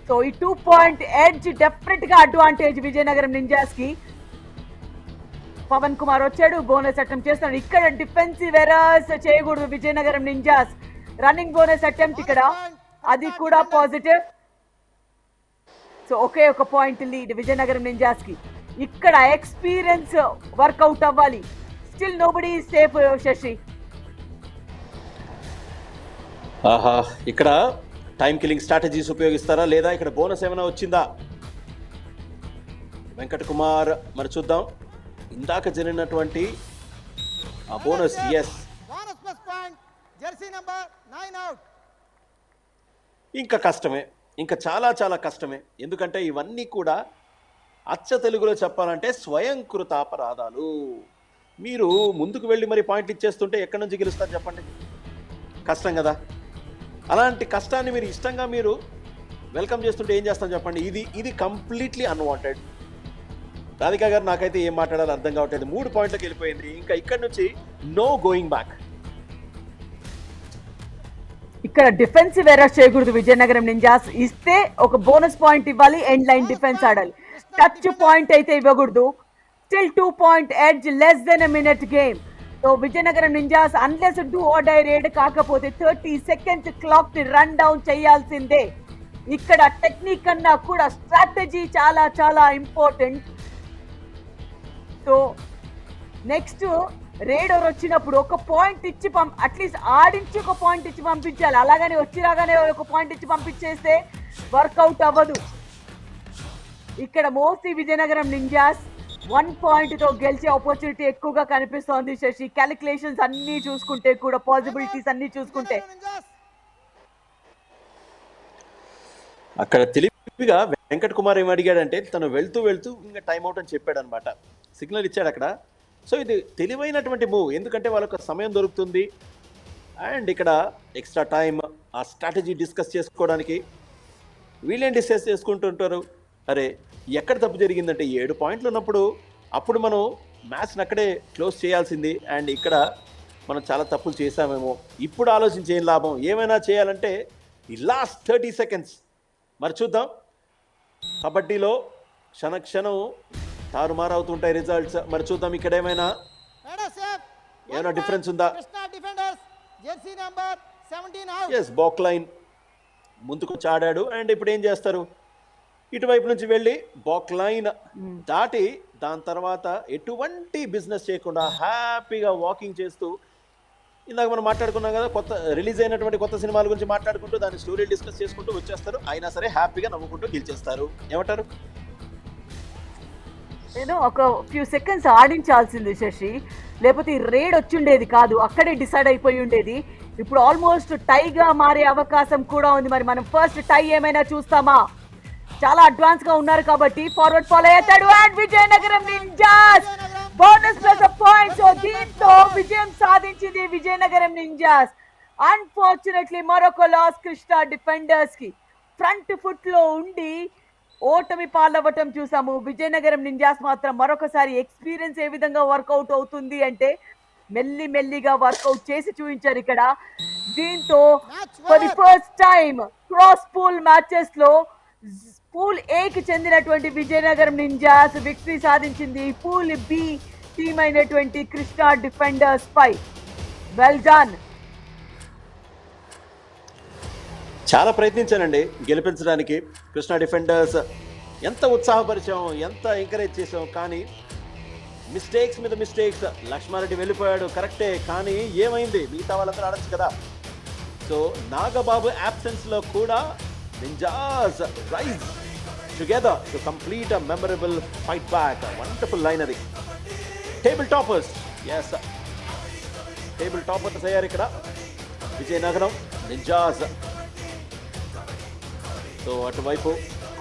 సో ఈ 2 పాయింట్ ఎడ్జ్ డెఫినెట్ గా అడ్వాంటేజ్ విజయనగరం నింజాస్ కి. పవన్ కుమార్ వచ్చాడు, బోనస్ అటెంప్ట్ చేస్తున్నాడు. ఇక్కడ డిఫెన్సివ్ ఎరర్స్ చేయకూడదు Vizianagaram ninjas. Running bonus attempt ఇక్కడ, అది కూడా పాజిటివ్. సో ఒకే ఒక పాయింట్ లీడ్ విజయనగరం నింజాస్ కి. ఇక్కడ ఎక్స్పీరియన్స్ వర్కౌట్ అవ్వాలి. Still nobody is safe Shashi. ఆహా, ఇక్కడ టైం కిల్లింగ్ స్ట్రాటజీస్ ఉపయోగిస్తారా లేదా? ఇక్కడ బోనస్ ఏమైనా వచ్చిందా? వెంకట కుమార్ మరి చూద్దాం. ఇందాక జరిగినటువంటి ఆ bonus. Yes, bonus plus point jersey number 9 out. ఇంకా కష్టమే, ఇంకా చాలా చాలా కష్టమే. ఎందుకంటే ఇవన్నీ కూడా అచ్చ తెలుగులో చెప్పాలంటే స్వయంకృతాపరాధాలు. మీరు ముందుకు వెళ్ళి మరి పాయింట్లు ఇచ్చేస్తుంటే ఎక్కడి నుంచి గెలుస్తారు చెప్పండి? కష్టం కదా. అలాంటి కష్టాన్ని మీరు ఇష్టంగా మీరు వెల్కమ్ చేస్తుంటే ఏం చేస్తాం చెప్పండి? ఇది కంప్లీట్లీ అన్వాంటెడ్. రాధిక గారు నాకైతే ఏం మాట్లాడాలో అర్థం కావట్లేదు. 3 పాయింట్లకు వెళ్ళిపోయింది. ఇంకా ఇక్కడ నుంచి నో గోయింగ్ బ్యాక్. ఇక్కడ డిఫెన్సివ్ ఎర్రర్స్ చేయకూడదు విజయనగరం నింజాస్. ఇస్తే ఒక బోనస్ పాయింట్ ఇవ్వాలి, ఎండ్ లైన్ డిఫెన్స్ ఆడాలి. టచ్ పాయింట్ అయితే ఇవ్వకూడదు. Still 2 point edge, less than a minute game. So Vizianagaram ninjas unless do or die raid కాకపోతే 30 సెకండ్స్ క్లాక్ ని రన్ డౌన్ చేయాల్సిందే. ఇక్కడ టెక్నిక్ కన్నా కూడా స్ట్రాటజీ చాలా చాలా ఇంపార్టెంట్. సో నెక్స్ట్ రేడర్ వచ్చినప్పుడు ఒక పాయింట్ ఇచ్చి అట్లీస్ట్ ఆడించి ఒక పాయింట్ ఇచ్చి పంపించాలి. అలాగని వచ్చి రాగానే ఒక పాయింట్ ఇచ్చి పంపించేస్తే వర్కౌట్ అవ్వదు. ఇక్కడ మోస్ట్లీ విజయనగరం నింజాస్ 1 పాయింట్ తో గెలిచే ఆపర్చునిటీ ఎక్కువగా కనిపిస్తోంది శశి. క్యాలిక్యులేషన్స్ అన్ని చూసుకుంటే కూడా, పాసిబిలిటీస్ అన్ని చూసుకుంటే. అక్కడ తెలివిగా వెంకట్ కుమార్ ఏం అడిగాడంటే తను వెళ్తూ ఇంకా టైం అవుట్ అని చెప్పాడు అనమాట. సిగ్నల్ ఇచ్చాడు అక్కడ. సో ఇది తెలివైనటువంటి మూవ్, ఎందుకంటే వాళ్ళకు సమయం దొరుకుతుంది అండ్ ఇక్కడ ఎక్స్ట్రా టైం ఆ స్ట్రాటజీ డిస్కస్ చేసుకోవడానికి. వీళ్ళేం డిస్కస్ చేసుకుంటుంటారు, అరే ఎక్కడ తప్పు జరిగిందంటే 7 పాయింట్లు ఉన్నప్పుడు అప్పుడు మనం మ్యాచ్ని అక్కడే క్లోజ్ చేయాల్సింది అండ్ ఇక్కడ మనం చాలా తప్పులు చేశామేమో. ఇప్పుడు ఆలోచించి ఏం లాభం, ఏమైనా చేయాలంటే ఈ లాస్ట్ 30 సెకండ్స్. మరి చూద్దాం, కబడ్డీలో క్షణం తారుమారు అవుతుంటాయి రిజల్ట్స్. మరి చూద్దాం ఇక్కడ ఏమైనా డిఫరెన్స్ ఉందా. ఎస్, బాక్ లైన్ ముందుకొచ్చి ఆడాడు అండ్ ఇప్పుడు ఏం చేస్తారు, ఇటువైపు నుంచి వెళ్ళి బాక్ లైన్ దాటి దాని తర్వాత ఎటువంటి బిజినెస్ చేయకుండా హ్యాపీగా వాకింగ్ చేస్తూ, ఇందాక మనం మాట్లాడుకున్నాం కదా, కొత్త రిలీజ్ అయినటువంటి కొత్త సినిమాల గురించి మాట్లాడుకుంటూ దాని స్టోరీ డిస్కస్ చేసుకుంటూ వచ్చేస్తారు. అయినా సరే హ్యాపీగా నవ్వుకుంటూ గెలిచేస్తారు. ఏమంటారు? నేను ఒక ఫ్యూ సెకండ్స్ ఆడించాల్సింది శశి, లేకపోతే ఈ రేడ్ వచ్చిండేది కాదు, అక్కడే డిసైడ్ అయిపోయి ఉండేది. ఇప్పుడు ఆల్మోస్ట్ టైగా మారే అవకాశం కూడా ఉంది. మరి మనం ఫస్ట్ టై ఏమైనా చూస్తామా? చాలా అడ్వాన్స్ గా ఉన్నారు కాబట్టి ఫార్వర్డ్ ఫాలో అవుతాడు and Vizianagaram ninjas bonus plus points. So దీంతో విజయం సాధించింది విజయనగరం నింజాస్. అన్ఫార్చునేట్లీ మరొక లాస్ కృష్ణ డిఫెండర్స్ కి. ఫ్రంట్ ఫుట్ లో ఉండి ఓటమి పాలవ్వటం చూసాము. విజయనగరం నింజాస్ మాత్రం మరొకసారి ఎక్స్పీరియన్స్ ఏ విధంగా వర్కౌట్ అవుతుంది అంటే మెల్లిగా వర్కౌట్ చేసి చూపించారు ఇక్కడ. దీంతో for the first time cross pool matches లో పూల్ ఏ కి చెందినటువంటి విజయనగరం నింజాస్ విక్టరీ సాధించింది పూల్ బి టీమ్ అయినటువంటి కృష్ణ డిఫెండర్స్ పై. Well done. చాలా ప్రయత్నించానండి గెలిపించడానికి. కృష్ణ డిఫెండర్స్ ఎంత ఉత్సాహపరిచాం, ఎంత ఎంకరేజ్ చేసాం, కానీ మిస్టేక్స్ మీద మిస్టేక్స్. లక్ష్మారెడ్డి వెళ్ళిపోయాడు కరెక్టే, కానీ ఏమైంది, మిగతా వాళ్ళందరూ ఆడచ్చు కదా. సో నాగబాబు absence లో కూడా ninjas rise together to complete a memorable fight back. Wonderful line అది. Table toppers, yes, table toppers అయ్యారు ఇక్కడ విజయనగరం నింజాస్. సో అటువైపు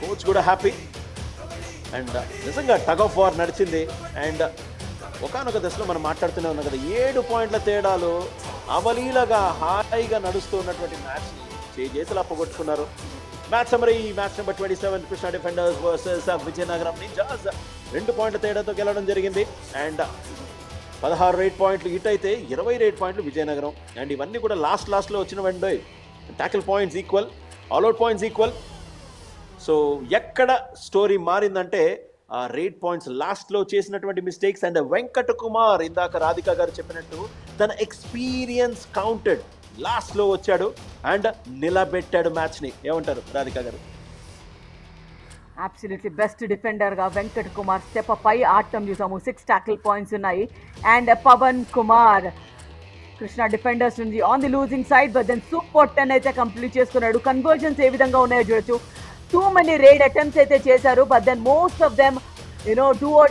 కోచ్ కూడా హ్యాపీ అండ్ నిజంగా టగ్ ఆఫ్ వార్ నడిచింది. అండ్ ఒకానొక దశలో మనం మాట్లాడుతూనే ఉన్నాం కదా, 7 పాయింట్ల తేడాలు అవలీలగా హాయిగా నడుస్తూ ఉన్నటువంటి మ్యాచ్ని చేసేలా పోగొట్టుకున్నారు. Match summary, match number 27 Krishna defenders versus Vizianagaram ninjas 2 పాయింట్ల తేడాతో గెలవడం జరిగింది. అండ్ 16 రేట్ పాయింట్లు ఇటైతే 20 రేట్ పాయింట్లు విజయనగరం. అండ్ ఇవన్నీ కూడా లాస్ట్లో వచ్చిన వెంటనే tackle points equal, all out points equal. So ఎక్కడ స్టోరీ మారిందంటే ఆ రేట్ పాయింట్స్ లాస్ట్లో చేసినటువంటి మిస్టేక్స్. అండ్ వెంకట్ కుమార్ ఇందాక రాధిక గారు చెప్పినట్టు తన ఎక్స్పీరియన్స్ కౌంటెడ్, లాస్ట్లో వచ్చాడు అండ్ నిలబెట్టాడు మ్యాచ్ని. ఏమంటారు రాధిక గారు? అబ్సల్యూట్లీ బెస్ట్ డిఫెండర్ గా వెంకట్ కుమార్ స్టెప్ అప్ అయి ఆడటం చూసాము. 6 టాకిల్ పాయింట్స్ ఉన్నాయి. అండ్ పవన్ కుమార్ కృష్ణ డిఫెండర్స్ నుంచి on the losing side, but then super 10 అయితే కంప్లీట్ చేసుకున్నాడు. కన్వర్జన్స్ ఏ విధంగా ఉన్నాయో చూడొచ్చు. too many raid attempts అయితే చేశారు, but then most of them do or